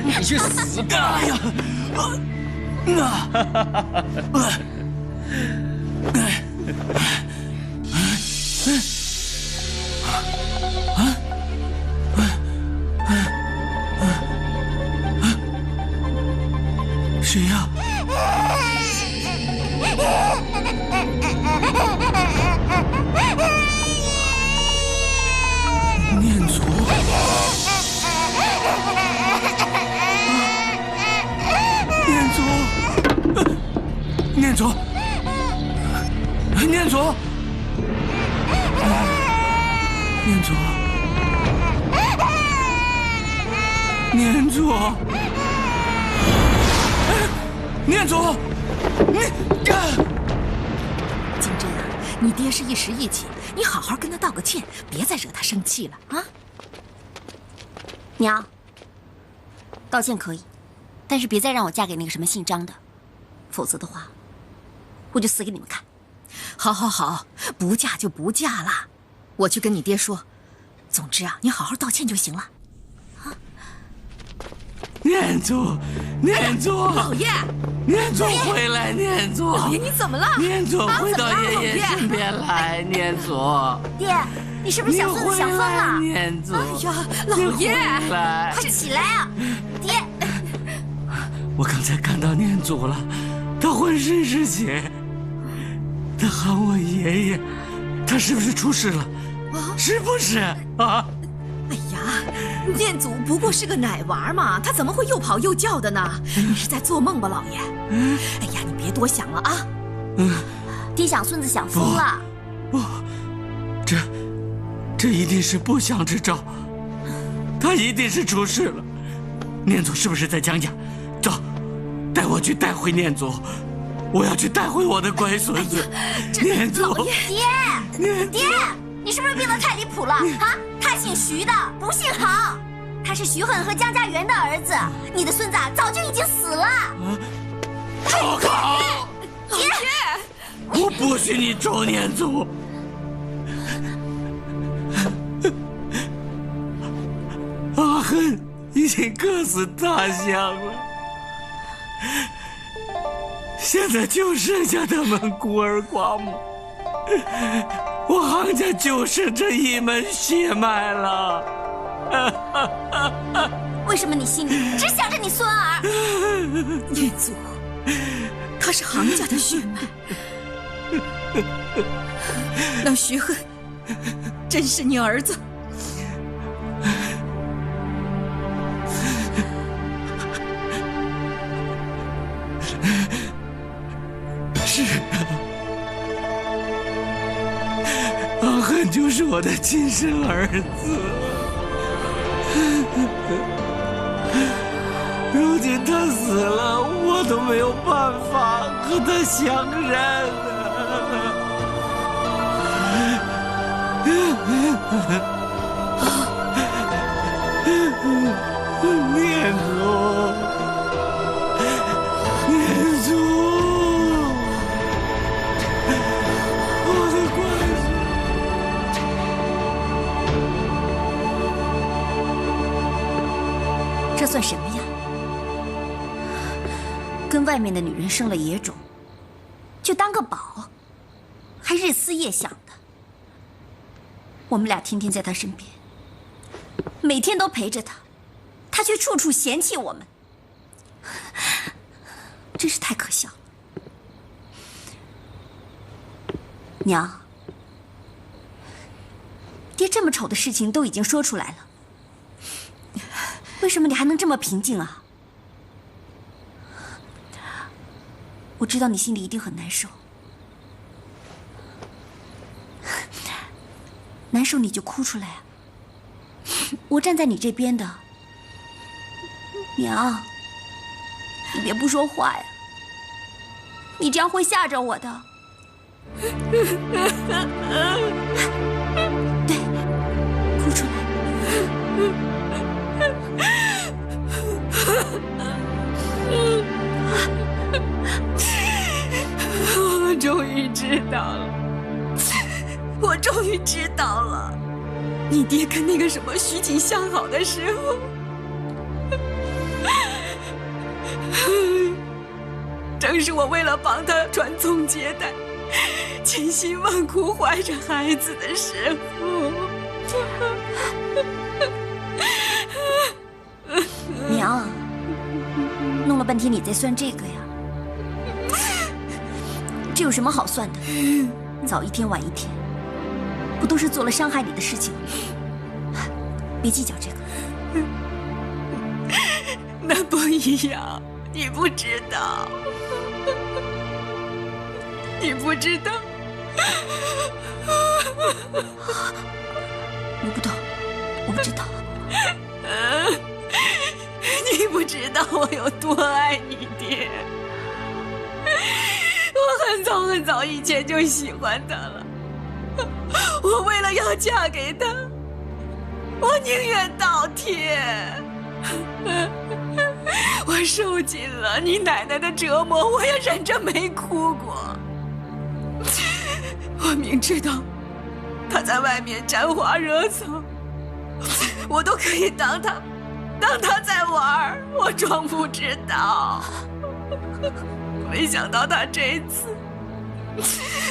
你去死吧！哎呀！谁呀？念祖。念祖，念祖，念祖，念祖，念祖，景珍啊，你爹是一时义气，你好好跟他道个歉，别再惹他生气了啊！娘，道歉可以，但是别再让我嫁给那个什么姓张的，否则的话，我就死给你们看。好，好，好，不嫁就不嫁了，我去跟你爹说。总之啊，你好好道歉就行了。啊！念祖，念祖，老爷，念祖回来，念祖，老爷你怎么了？念祖回到爷爷身边来，念祖。爹，你是不是想孙子想疯了？念祖，哎呀，老爷，快起来啊！爹，我刚才看到念祖了，他浑身是血，他喊我爷爷，他是不是出事了？是不是啊？哎呀，念祖不过是个奶娃嘛，他怎么会又跑又叫的呢？你是在做梦吧，老爷？哎呀，别多想了啊！爹想孙子想疯了。不，这一定是不祥之兆，他一定是出事了。念祖是不是在江家？走，带我去带回念祖，我要去带回我的乖孙子。念祖，爹，你是不是病得太离谱了啊？他姓徐的，不姓杭，他是徐恨和江家源的儿子。你的孙子早就已经死了。住口！爹，我不许你咒念祖。阿恨已经客死他乡了，现在就剩下他们孤儿寡母，我杭家就剩这一门血脉了。为什么你心里只想着你孙儿？念祖，他是杭家的血脉，那徐恨真是你儿子？是啊，阿恨就是我的亲生儿子。如今他死了，我都没有办法和他相认念祖，念祖，我的乖孙。这算什么呀？跟外面的女人生了野种，就当个宝，还日思夜想的。我们俩天天在他身边，每天都陪着他，他却处处嫌弃我们，真是太可笑了。娘，爹这么丑的事情都已经说出来了，为什么你还能这么平静啊？我知道你心里一定很难受，难受你就哭出来啊！我站在你这边的，娘，你别不说话呀，你这样会吓着我的。对，哭出来。我终于知道了，我终于知道了，你爹跟那个什么徐锦相好的时候，正是我为了帮他传宗接代，千辛万苦怀着孩子的时候。娘，弄了半天你在算这个呀？这有什么好算的？早一天晚一天，不都是做了伤害你的事情？别计较这个。那不一样，你不知道，你不知道。我不懂，我不知道。你不知道我有多爱你爹。我很早以前就喜欢他了，我为了要嫁给他，我宁愿倒贴。我受尽了你奶奶的折磨，我也忍着没哭过。我明知道他在外面沾花惹草，我都可以当他在玩，我装不知道。没想到他这一次，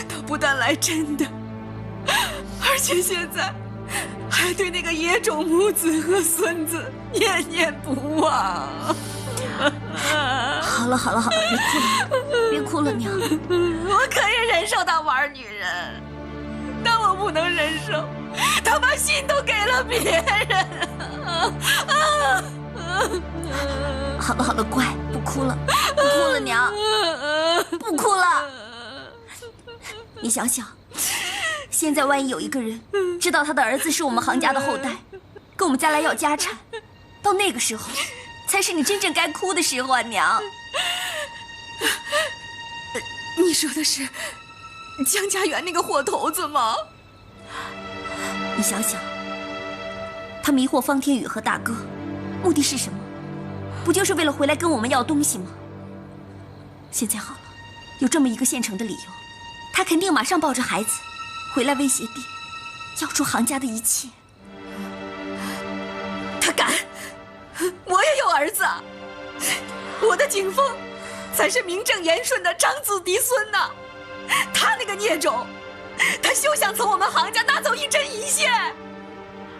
他不但来真的，而且现在还对那个野种母子和孙子念念不忘。好了，别哭了，别哭了，娘。我可以忍受他玩女人，但我不能忍受他把心都给了别人。好了好了，乖，不哭了，不哭了，娘，不哭了。你想想，现在万一有一个人知道他的儿子是我们杭家的后代，跟我们家来要家产，到那个时候，才是你真正该哭的时候啊，娘。你说的是江家园那个货头子吗？你想想，他迷惑方天宇和大哥，目的是什么？不就是为了回来跟我们要东西吗？现在好了，有这么一个现成的理由，他肯定马上抱着孩子回来威胁爹，要出杭家的一切。他敢！我也有儿子，我的景风才是名正言顺的长子嫡孙呢。他那个孽种，他休想从我们杭家拿走一针一线。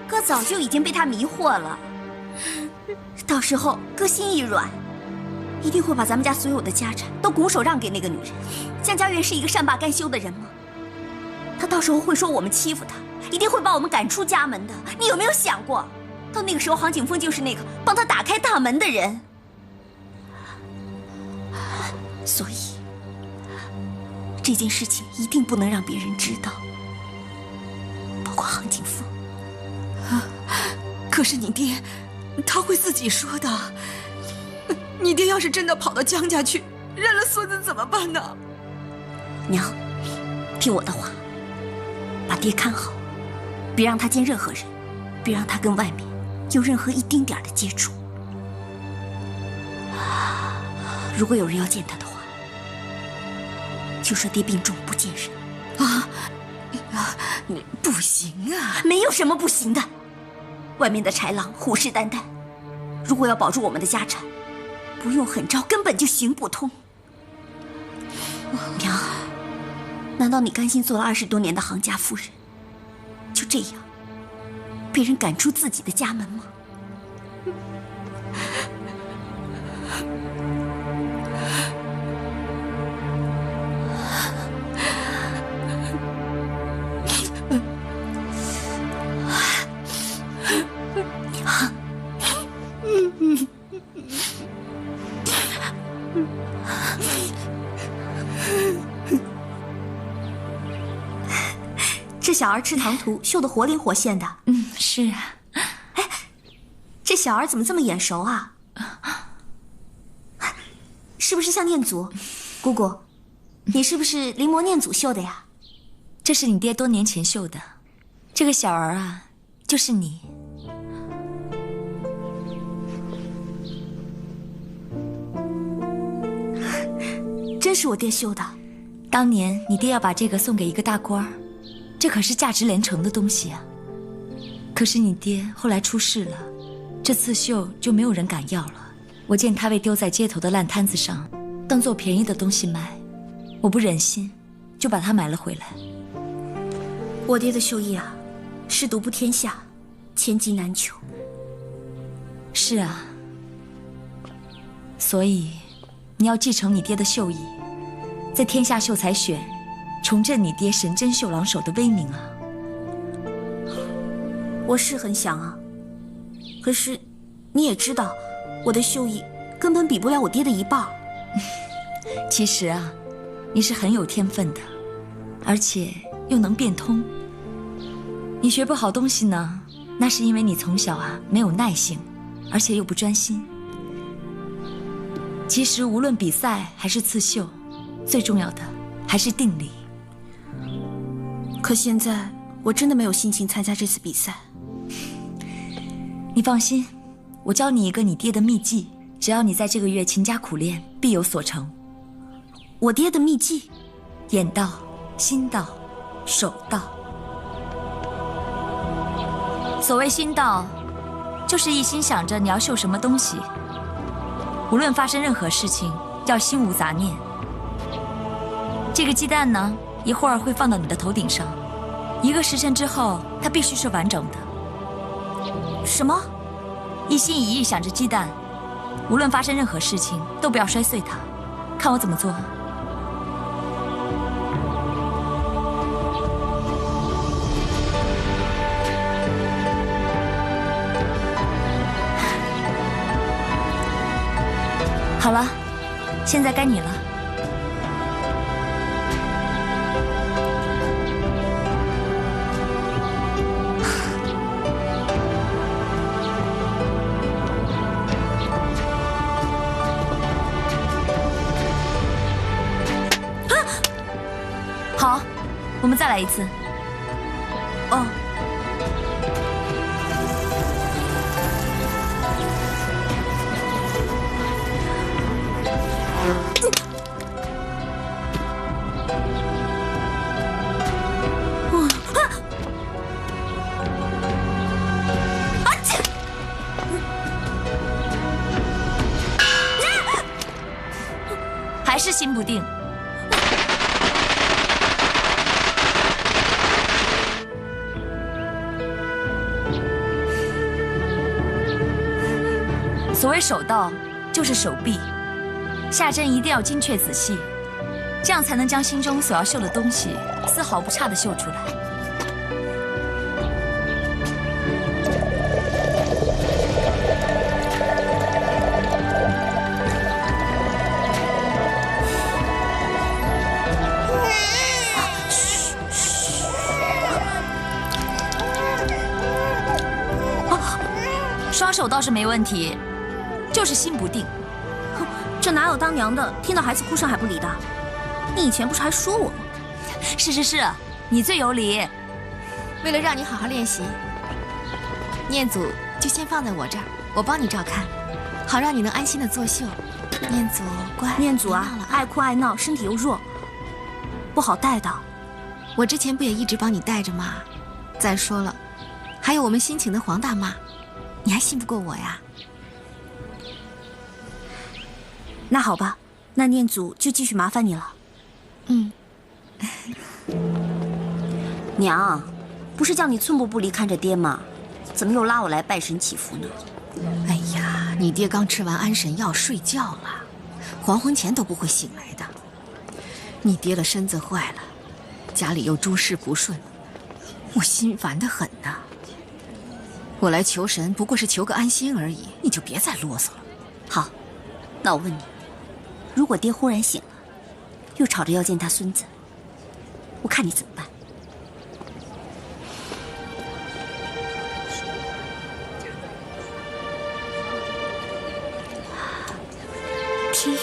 哥早就已经被他迷惑了，到时候哥心一软，一定会把咱们家所有的家产都拱手让给那个女人。江家园是一个善罢甘休的人吗？他到时候会说我们欺负他，一定会把我们赶出家门的。你有没有想过，到那个时候杭景峰就是那个帮他打开大门的人？所以这件事情一定不能让别人知道，包括杭景峰。可是你爹，他会自己说的。你爹要是真的跑到江家去，认了孙子怎么办呢？娘，听我的话，把爹看好，别让他见任何人，别让他跟外面有任何一丁点的接触。如果有人要见他的话，就说爹病重不见人。不行啊！没有什么不行的。外面的豺狼虎视眈眈，如果要保住我们的家产，不用狠招根本就行不通。娘，难道你甘心做了20多年的杭家夫人，就这样被人赶出自己的家门吗？这小儿吃唐突，绣得活灵活现的。是啊。哎，这小儿怎么这么眼熟啊？是不是像念祖？姑姑，你是不是临摹念祖绣的呀？这是你爹多年前绣的，这个小儿啊，就是你。真是我爹绣的。当年你爹要把这个送给一个大官儿，这可是价值连城的东西啊。可是你爹后来出事了，这刺绣就没有人敢要了。我见他被丢在街头的烂摊子上，当做便宜的东西卖，我不忍心，就把它买了回来。我爹的绣艺啊，是独步天下，千金难求。是啊，所以你要继承你爹的绣艺，在天下秀才选重振你爹神针绣郎手的威名啊！我是很想啊，可是你也知道，我的绣艺根本比不了我爹的一半。其实啊，你是很有天分的，而且又能变通。你学不好东西呢，那是因为你从小啊没有耐性，而且又不专心。其实无论比赛还是刺绣，最重要的还是定力。可现在我真的没有心情参加这次比赛。你放心，我教你一个你爹的秘技，只要你在这个月勤加苦练，必有所成。我爹的秘技？眼到、心到、手到。所谓心到，就是一心想着你要绣什么东西，无论发生任何事情，要心无杂念。这个鸡蛋呢，一会儿会放到你的头顶上，1个时辰之后，它必须是完整的。什么？一心一意想着鸡蛋，无论发生任何事情，都不要摔碎它。看我怎么做。好了，现在该你了。好，我们再来一次。哦。 还是心不定。所谓手到，就是手臂，下针一定要精确仔细，这样才能将心中所要绣的东西丝毫不差地绣出来。 双手倒是没问题，就是心不定。哼，这哪有当娘的听到孩子哭声还不理的？你以前不是还说我吗？是，你最有理。为了让你好好练习，念祖就先放在我这儿，我帮你照看，好让你能安心的作绣。念祖乖，念祖啊，爱哭爱闹，身体又弱，不好带的。我之前不也一直帮你带着吗？再说了，还有我们新请的黄大妈。 你还信不过我呀？那好吧，那念祖就继续麻烦你了。嗯。娘，不是叫你寸步不离看着爹吗？怎么又拉我来拜神祈福呢？哎呀，你爹刚吃完安神药睡觉了，黄昏前都不会醒来的。你爹的身子坏了，家里又诸事不顺，我心烦得很呐。 我来求神，不过是求个安心而已，你就别再啰嗦了。好，那我问你，如果爹忽然醒了，又吵着要见他孙子，我看你怎么办？天宇，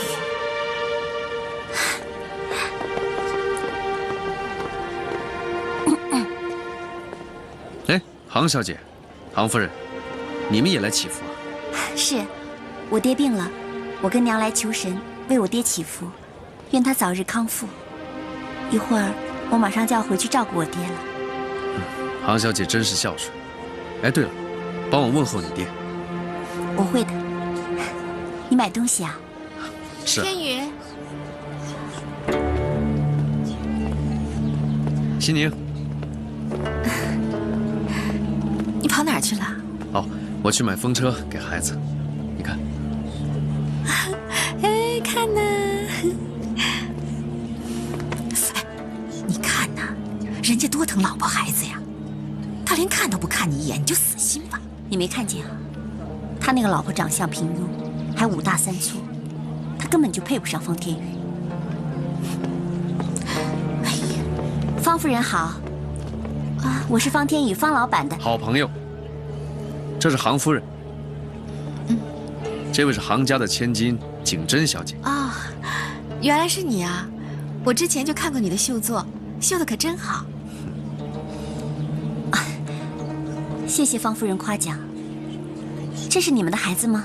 哎，杭小姐。 杭夫人，你们也来祈福啊？是，我爹病了，我跟娘来求神，为我爹祈福，愿他早日康复。一会儿我马上就要回去照顾我爹了。杭小姐真是孝顺。哎，对了，帮我问候你爹。我会的。你买东西啊？是啊。天宇，熙宁。 你跑哪儿去了？哦，我去买风车给孩子。你看，哎，看呢。哎，你看呐，人家多疼老婆孩子呀，他连看都不看你一眼，你就死心吧。你没看见啊？他那个老婆长相平庸，还五大三粗，他根本就配不上方天宇。哎呀，方夫人好。 啊，我是方天宇，方老板的好朋友。这是杭夫人，这位是杭家的千金景珍小姐。哦，原来是你啊！我之前就看过你的绣作，绣的可真好。啊，谢谢方夫人夸奖。这是你们的孩子吗？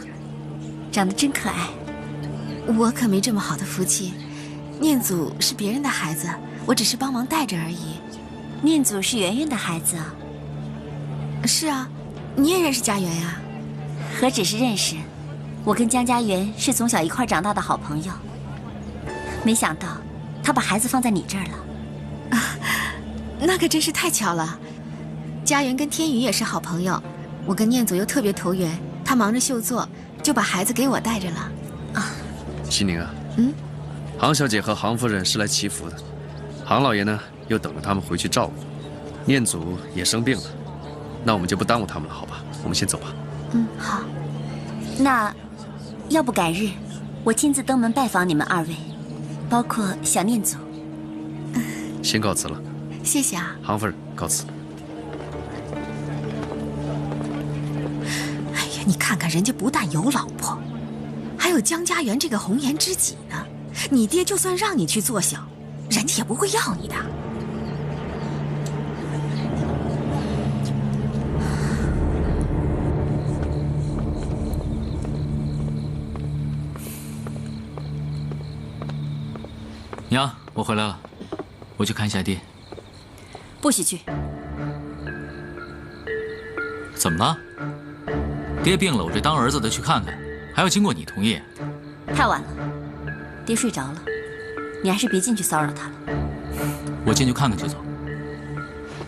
长得真可爱。我可没这么好的福气，念祖是别人的孩子，我只是帮忙带着而已。 念祖是圆圆的孩子啊。是啊，你也认识家园呀？何止是认识，我跟江家园是从小一块长大的好朋友。没想到他把孩子放在你这儿了。啊，那可真是太巧了。家园跟天宇也是好朋友，我跟念祖又特别投缘，他忙着绣作，就把孩子给我带着了。啊，熙宁啊，杭小姐和杭夫人是来祈福的，杭老爷呢？ 又等着他们回去照顾，念祖也生病了，那我们就不耽误他们了，好吧？我们先走吧。好。那，要不改日，我亲自登门拜访你们2位，包括小念祖。先告辞了。谢谢啊。杭夫人告辞。哎呀，你看看人家不但有老婆，还有江家园这个红颜知己呢。你爹就算让你去做小，人家也不会要你的。娘，我回来了，我去看一下爹。不许去。怎么了？爹病了，我这当儿子的去看看，还要经过你同意？太晚了，爹睡着了，你还是别进去骚扰他了。我进去看看就走。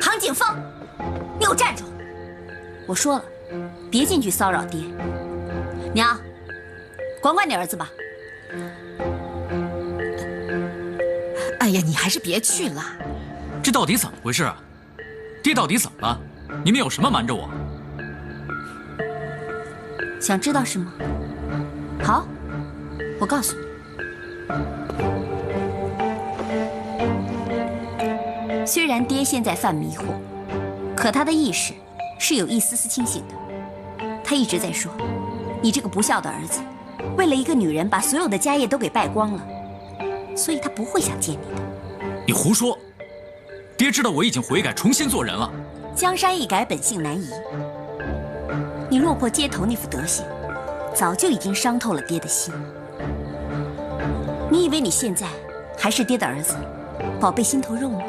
杭景峰，你给我站住！我说了，别进去骚扰爹。娘，管管你儿子吧。哎呀，你还是别去了。这到底怎么回事啊？爹到底怎么了？你们有什么瞒着我？想知道是吗？好，我告诉你。虽然爹现在犯迷惑，可他的意识是有一丝丝清醒的。他一直在说，你这个不孝的儿子，为了一个女人把所有的家业都给败光了，所以他不会想见你的。你胡说！爹知道我已经悔改，重新做人了。江山易改，本性难移。你落魄街头那副德行，早就已经伤透了爹的心。你以为你现在还是爹的儿子，宝贝心头肉吗？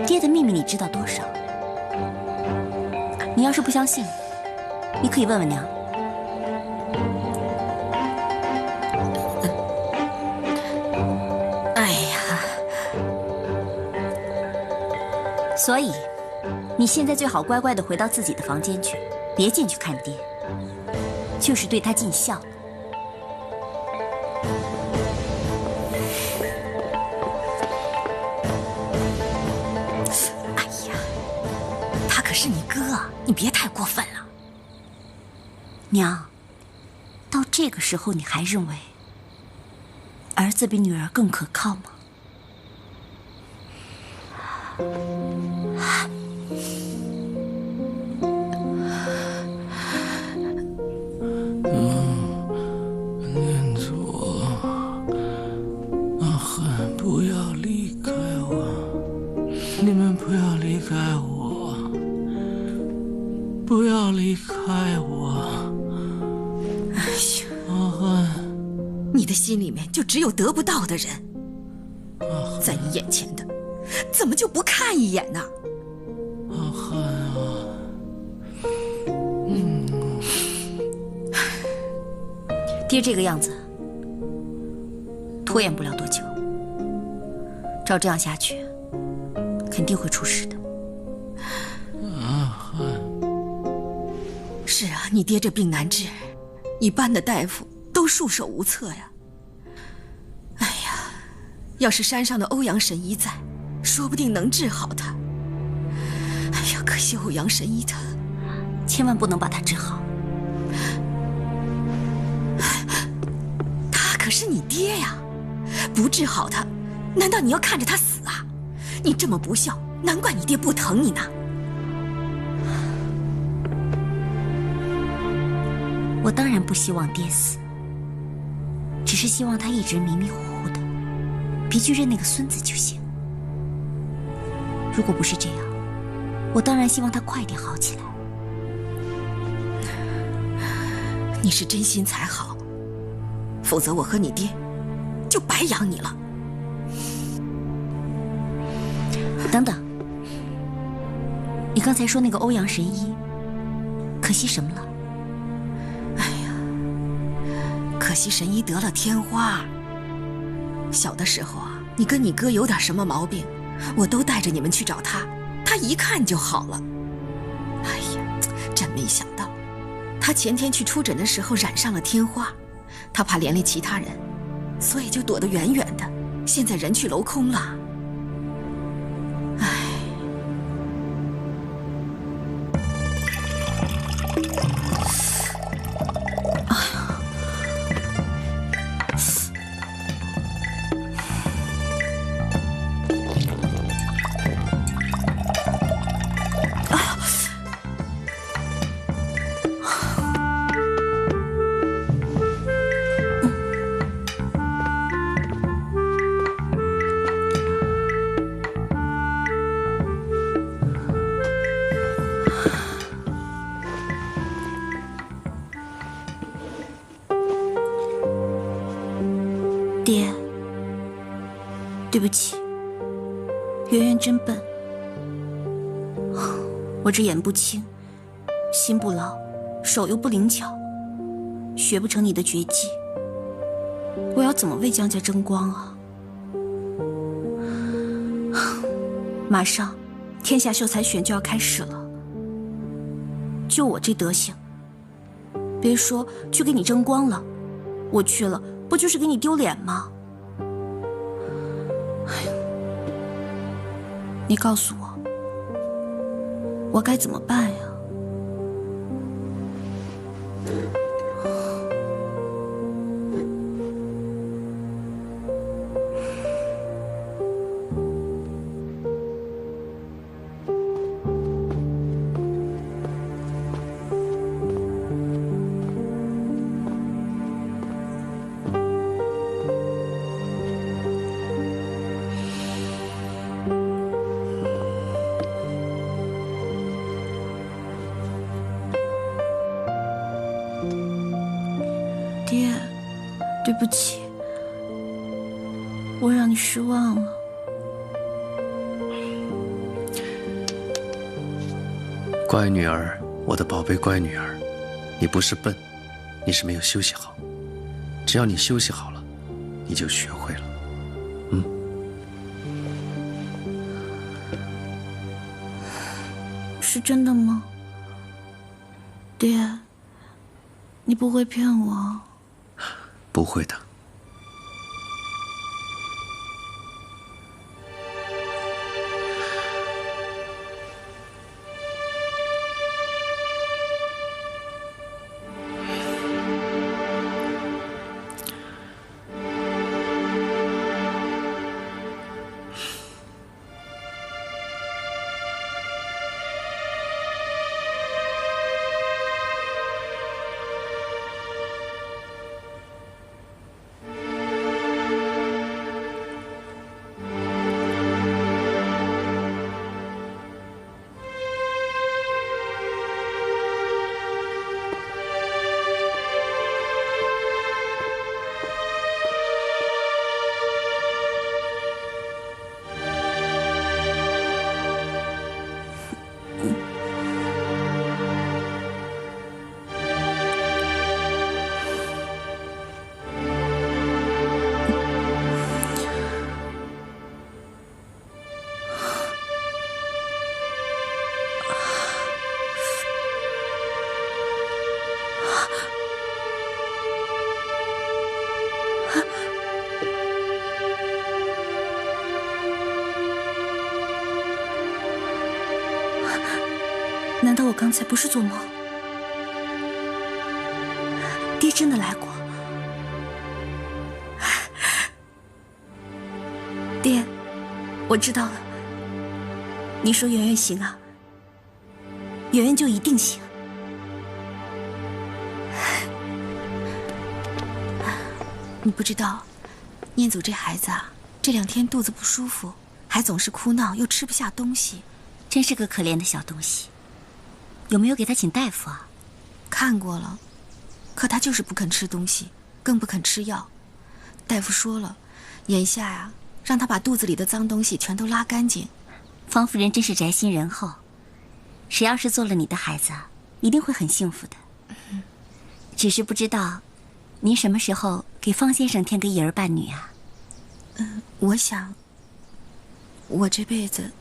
爹的秘密你知道多少？你要是不相信，你可以问问娘。哎呀，所以你现在最好乖乖的回到自己的房间去，别进去看爹，就是对他尽孝。哎呀，他可是你哥，你别太过分了。娘，到这个时候你还认为儿子比女儿更可靠吗？念祖，阿恨，不要离开我，你们不要离开我，不要离开我。哎呀，阿恨，你的心里面就只有得不到的人，在你眼前的，怎么就不看一眼呢？阿恨啊，爹这个样子，拖延不了多久。照这样下去，肯定会出事的。阿恨，是啊，你爹这病难治，一般的大夫都束手无策呀。哎呀，要是山上的欧阳神医在，说不定能治好他。哎呀，可惜欧阳神医他，千万不能把他治好。他可是你爹呀，不治好他，难道你要看着他死啊？你这么不孝，难怪你爹不疼你呢。我当然不希望爹死，只是希望他一直迷迷糊糊的，别去认那个孙子就行。如果不是这样，我当然希望他快点好起来。你是真心才好，否则我和你爹就白养你了。等等，你刚才说那个欧阳神医，可惜什么了？可惜神医得了天花。小的时候啊，你跟你哥有点什么毛病，我都带着你们去找他，他一看就好了。哎呀，真没想到，他前天去出诊的时候染上了天花，他怕连累其他人，所以就躲得远远的，现在人去楼空了。哎。对不起，圆圆真笨，我这眼不清，心不牢，手又不灵巧，学不成你的绝技，我要怎么为江家争光啊？马上，天下秀才选就要开始了，就我这德行，别说去给你争光了，我去了不就是给你丢脸吗？你告诉我，我该怎么办呀？爹，对不起，我让你失望了。乖女儿，我的宝贝乖女儿，你不是笨，你是没有休息好。只要你休息好了，你就学会了。是真的吗？爹，你不会骗我？不会的。难道我刚才不是做梦？爹真的来过。爹，我知道了。你说圆圆行啊，圆圆就一定行。你不知道，念祖这孩子啊，这2天肚子不舒服，还总是哭闹，又吃不下东西，真是个可怜的小东西。有没有给他请大夫啊？看过了，可他就是不肯吃东西，更不肯吃药。大夫说了，眼下呀，让他把肚子里的脏东西全都拉干净。方夫人真是宅心仁厚，谁要是做了你的孩子，一定会很幸福的。只是不知道，您什么时候给方先生添个一儿半女啊？我想，我这辈子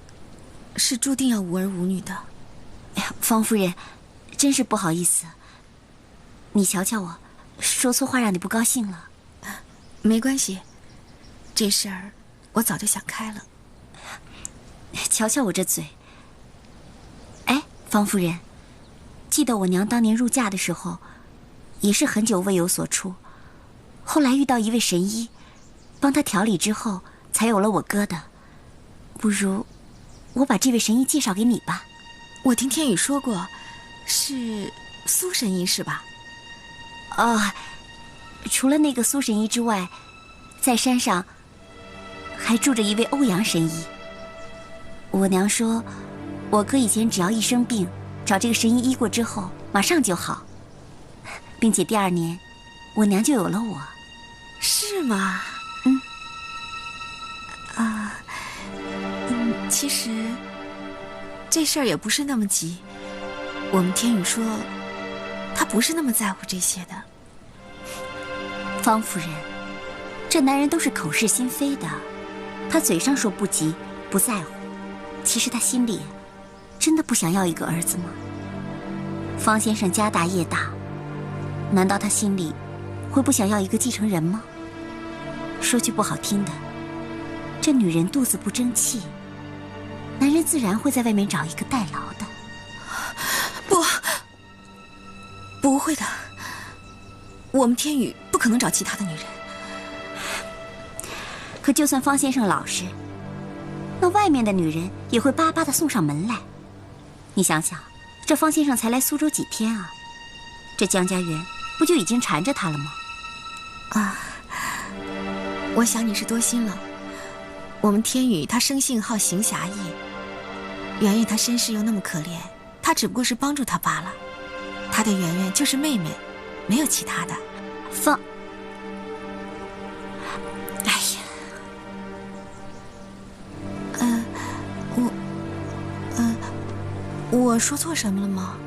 是注定要无儿无女的。哎呀，方夫人，真是不好意思。你瞧瞧我，说错话让你不高兴了。没关系，这事儿我早就想开了。瞧瞧我这嘴。哎，方夫人，记得我娘当年入嫁的时候，也是很久未有所出，后来遇到一位神医，帮她调理之后，才有了我哥的。不如我把这位神医介绍给你吧。我听天宇说过，是苏神医是吧？除了那个苏神医之外，在山上还住着一位欧阳神医。我娘说，我哥以前只要一生病，找这个神医医过之后，马上就好，并且第2年，我娘就有了我。是吗？其实这事儿也不是那么急。我们天宇说，他不是那么在乎这些的。方夫人，这男人都是口是心非的，他嘴上说不急不在乎，其实他心里真的不想要一个儿子吗？方先生家大业大，难道他心里会不想要一个继承人吗？说句不好听的，这女人肚子不争气，男人自然会在外面找一个代劳的。不会的，我们天宇不可能找其他的女人。可就算方先生老实，那外面的女人也会巴巴的送上门来。你想想，这方先生才来苏州几天啊，这江家园不就已经缠着他了吗？啊，我想你是多心了。我们天宇他生性好行侠义，圆圆她身世又那么可怜，他只不过是帮助她罢了。他的圆圆就是妹妹，没有其他的。哎呀，我说错什么了吗？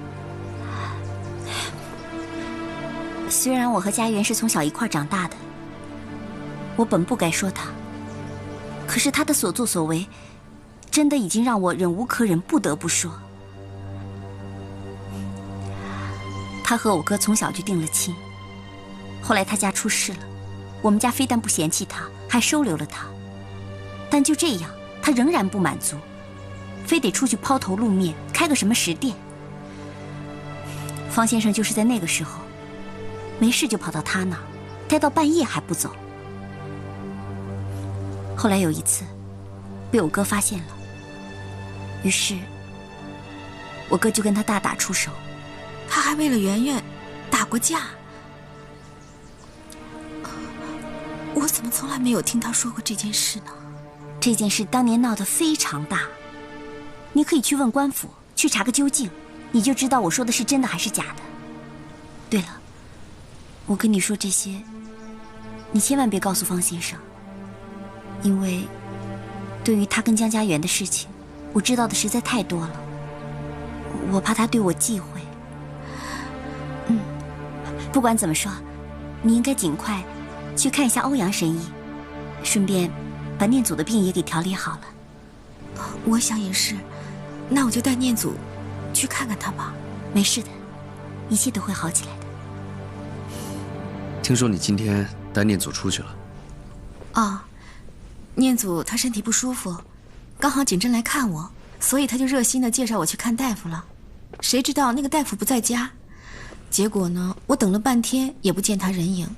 虽然我和家园是从小一块长大的，我本不该说他，可是他的所作所为，真的已经让我忍无可忍，不得不说。他和我哥从小就定了亲，后来他家出事了，我们家非但不嫌弃他，还收留了他。但就这样，他仍然不满足，非得出去抛头露面，开个什么食店。方先生就是在那个时候，没事就跑到他那儿，待到半夜还不走。后来有一次，被我哥发现了，于是我哥就跟他大打出手。他还为了圆圆打过架，我怎么从来没有听他说过这件事呢？这件事当年闹得非常大，你可以去问官府，去查个究竟，你就知道我说的是真的还是假的。对了，我跟你说这些，你千万别告诉方先生，因为对于他跟江家园的事情，我知道的实在太多了，我怕他对我忌讳。不管怎么说，你应该尽快去看一下欧阳神医，顺便把念祖的病也给调理好了。我想也是，那我就带念祖去看看他吧。没事的，一切都会好起来的。听说你今天带念祖出去了？啊，念祖他身体不舒服，刚好景真来看我，所以他就热心的介绍我去看大夫了。谁知道那个大夫不在家，结果呢，我等了半天也不见他人影。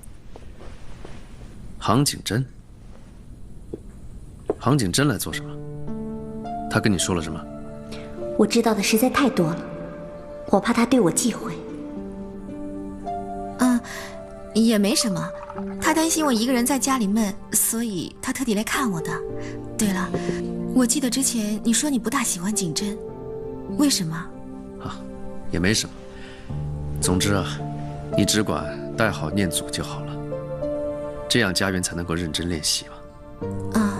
杭景真？杭景真来做什么？他跟你说了什么？我知道的实在太多了，我怕他对我忌讳。也没什么，他担心我一个人在家里闷，所以他特地来看我的。对了，我记得之前你说你不大喜欢景真，为什么？啊，也没什么。总之啊，你只管带好念祖就好了，这样家园才能够认真练习嘛。啊，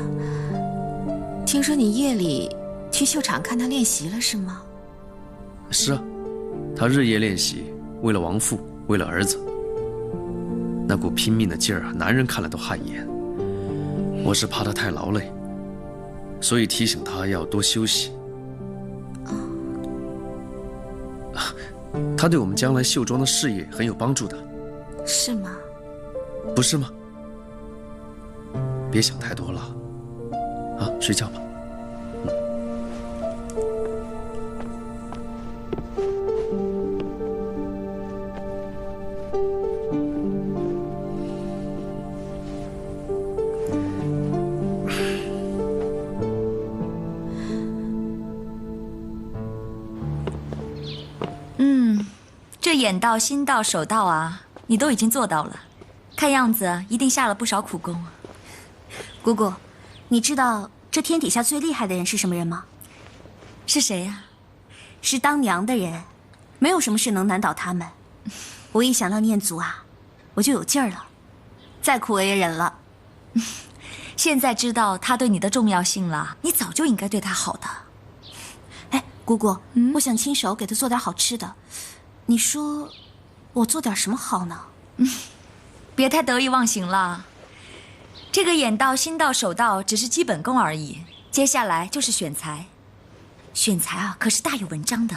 听说你夜里去秀场看他练习了是吗？是啊，他日夜练习，为了亡父，为了儿子，那股拼命的劲儿啊，男人看了都汗颜。我是怕他太劳累，所以提醒他要多休息。他对我们将来绣庄的事业很有帮助的。是吗？不是吗？别想太多了，啊，睡觉吧。这眼到、心到、手到啊，你都已经做到了，看样子一定下了不少苦功。姑姑，你知道这天底下最厉害的人是什么人吗？是谁呀？是当娘的人，没有什么事能难倒他们。我一想到念祖啊，我就有劲儿了，再苦我也忍了。现在知道他对你的重要性了，你早就应该对他好的。哎，姑姑，我想亲手给他做点好吃的，你说我做点什么好呢？别太得意忘形了。这个眼到、心到、手到只是基本功而已，接下来就是选材。选材啊，可是大有文章的。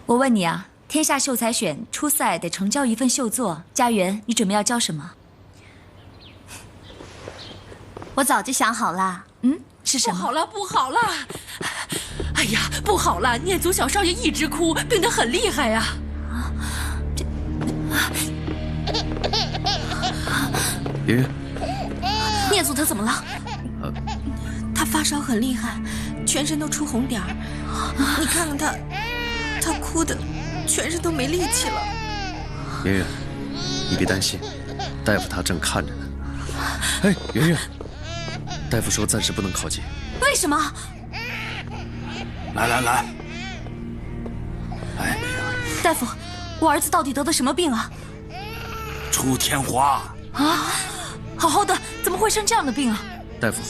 我问你啊，天下秀才选初赛得呈交一份秀作，家园，你准备要交什么？我早就想好了。是什么？不好了，不好了！哎呀，不好了！念祖小少爷一直哭，病得很厉害呀。圆圆，念祖他怎么了？他发烧很厉害，全身都出红点儿。你看看他哭的全身都没力气了。圆圆，你别担心，大夫他正看着呢。哎，圆圆，大夫说暂时不能靠近。为什么？来，哎呀，大夫，我儿子到底得的什么病啊？出天花啊！好好的，怎么会生这样的病啊？大夫，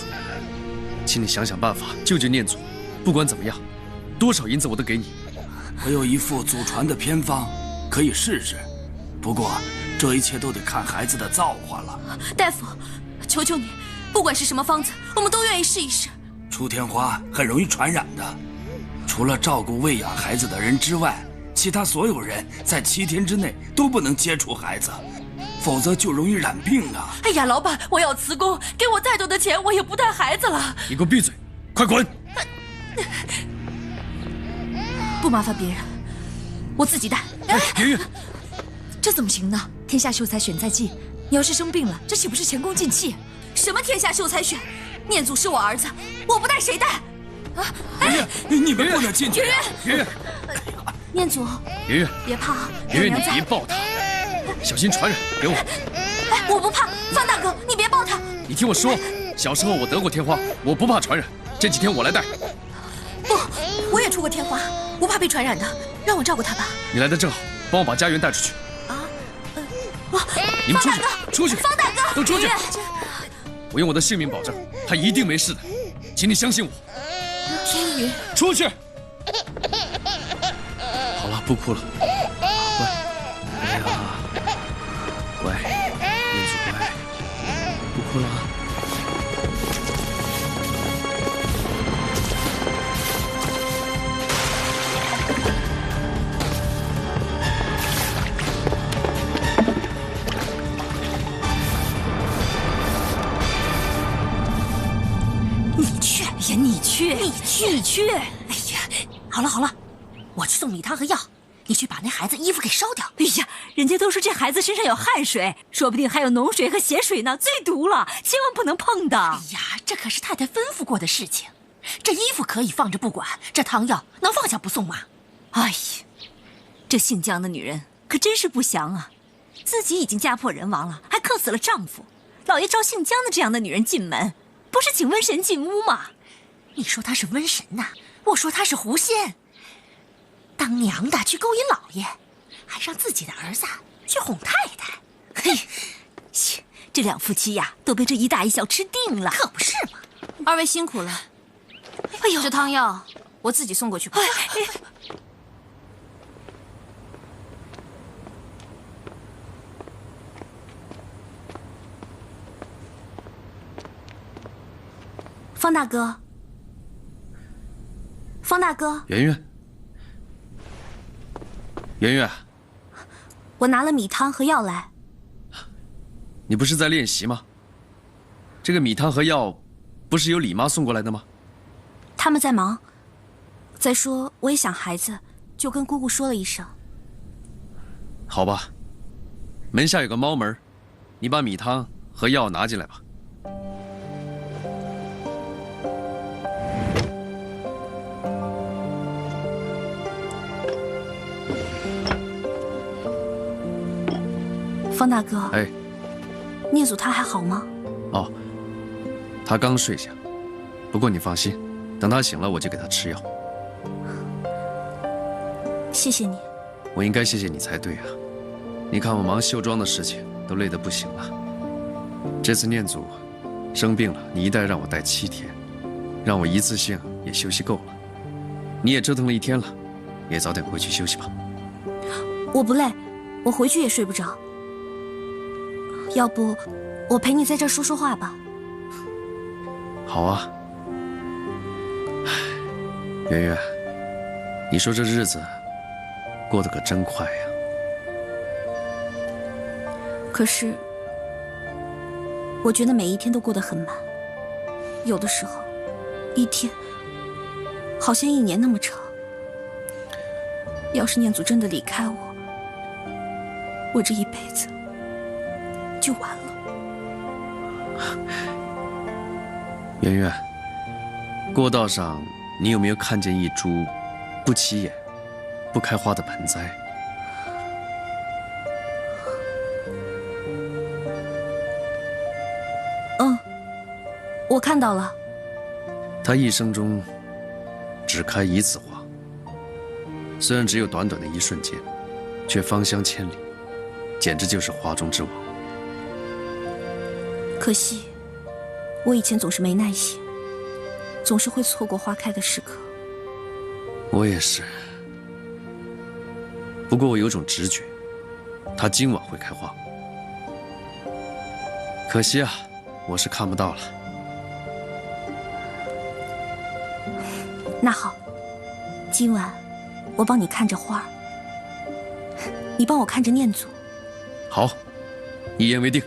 请你想想办法救救念祖。不管怎么样，多少银子我都给你。我有一副祖传的偏方，可以试试。不过这一切都得看孩子的造化了。大夫，求求你，不管是什么方子，我们都愿意试一试。出天花很容易传染的，除了照顾喂养孩子的人之外，其他所有人在7天之内都不能接触孩子，否则就容易染病啊！哎呀，老板，我要辞工，给我再多的钱，我也不带孩子了。你给我闭嘴，快滚！不麻烦别人，我自己带。哎，圆圆，这怎么行呢？天下秀才选在即，你要是生病了，这岂不是前功尽弃？什么天下秀才选？念祖是我儿子，我不带谁带？啊！圆圆，你们不能进去。圆圆，念祖，圆圆，别怕，圆圆，你别抱他，小心传染。给我。哎，我不怕。方大哥，你别抱他。你听我说，小时候我得过天花，我不怕传染。这几天我来带。不，我也出过天花，不怕被传染的。让我照顾他吧。你来的正好，帮我把家园带出去。你们出去，出去！方大哥，都出去！我用我的性命保证，他一定没事的，请你相信我。天宇，出去！好了，不哭了，乖。哎呀，乖，念祖乖，不哭了啊。你去！哎呀，好了，我去送米汤和药，你去把那孩子衣服给烧掉。哎呀，人家都说这孩子身上有汗水，说不定还有脓水和血水呢，最毒了，千万不能碰的。哎呀，这可是太太吩咐过的事情，这衣服可以放着不管，这汤药能放下不送吗？哎呀，这姓姜的女人可真是不祥啊！自己已经家破人亡了，还克死了丈夫。老爷招姓姜的这样的女人进门，不是请瘟神进屋吗？你说她是瘟神呐，我说她是狐仙。当娘的去勾引老爷，还让自己的儿子去哄太太。嘿，这两夫妻呀，都被这一大一小吃定了。可不是嘛！二位辛苦了。哎呦，这汤药我自己送过去吧。方大哥，方大哥，圆圆，圆圆，我拿了米汤和药来。你不是在练习吗？这个米汤和药，不是由李妈送过来的吗？他们在忙。再说我也想孩子，就跟姑姑说了一声。好吧，门下有个猫门，你把米汤和药拿进来吧。方大哥，哎，聂祖他还好吗？哦，他刚睡下，不过你放心，等他醒了我就给他吃药。谢谢你。我应该谢谢你才对啊！你看我忙绣庄的事情都累得不行了，这次念祖生病了，你一带让我带7天，让我一次性也休息够了。你也折腾了1天了，也早点回去休息吧。我不累，我回去也睡不着。要不，我陪你在这儿说说话吧。好啊。圆圆，你说这日子过得可真快呀。可是，我觉得每一天都过得很慢，有的时候，一天好像1年那么长。要是念祖真的离开我，我这一辈子就完了。圆圆，过道上你有没有看见一株不起眼、不开花的盆栽？嗯，我看到了。它一生中只开1次花，虽然只有短短的1瞬间，却芳香千里，简直就是花中之王。可惜，我以前总是没耐心，总是会错过花开的时刻。我也是，不过我有种直觉，它今晚会开花。可惜啊，我是看不到了。那好，今晚我帮你看着花儿，你帮我看着念祖。好，一言为定。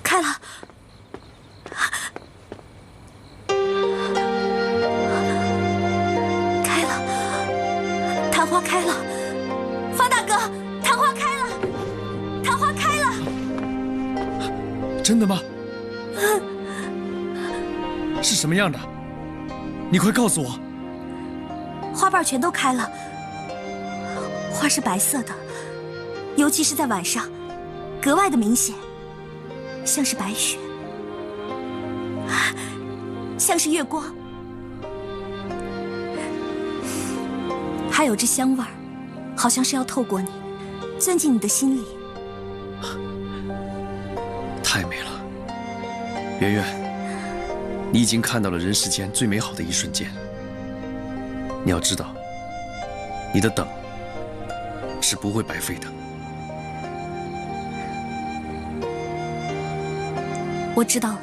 开了，开了，昙花开了，方大哥，昙花开了，昙花开了。真的吗？是什么样的？你快告诉我。花瓣全都开了，花是白色的，尤其是在晚上，格外的明显。像是白雪，像是月光，还有这香味儿，好像是要透过你，钻进你的心里。太美了，圆圆，你已经看到了人世间最美好的1瞬间。你要知道，你的等是不会白费的。我知道了。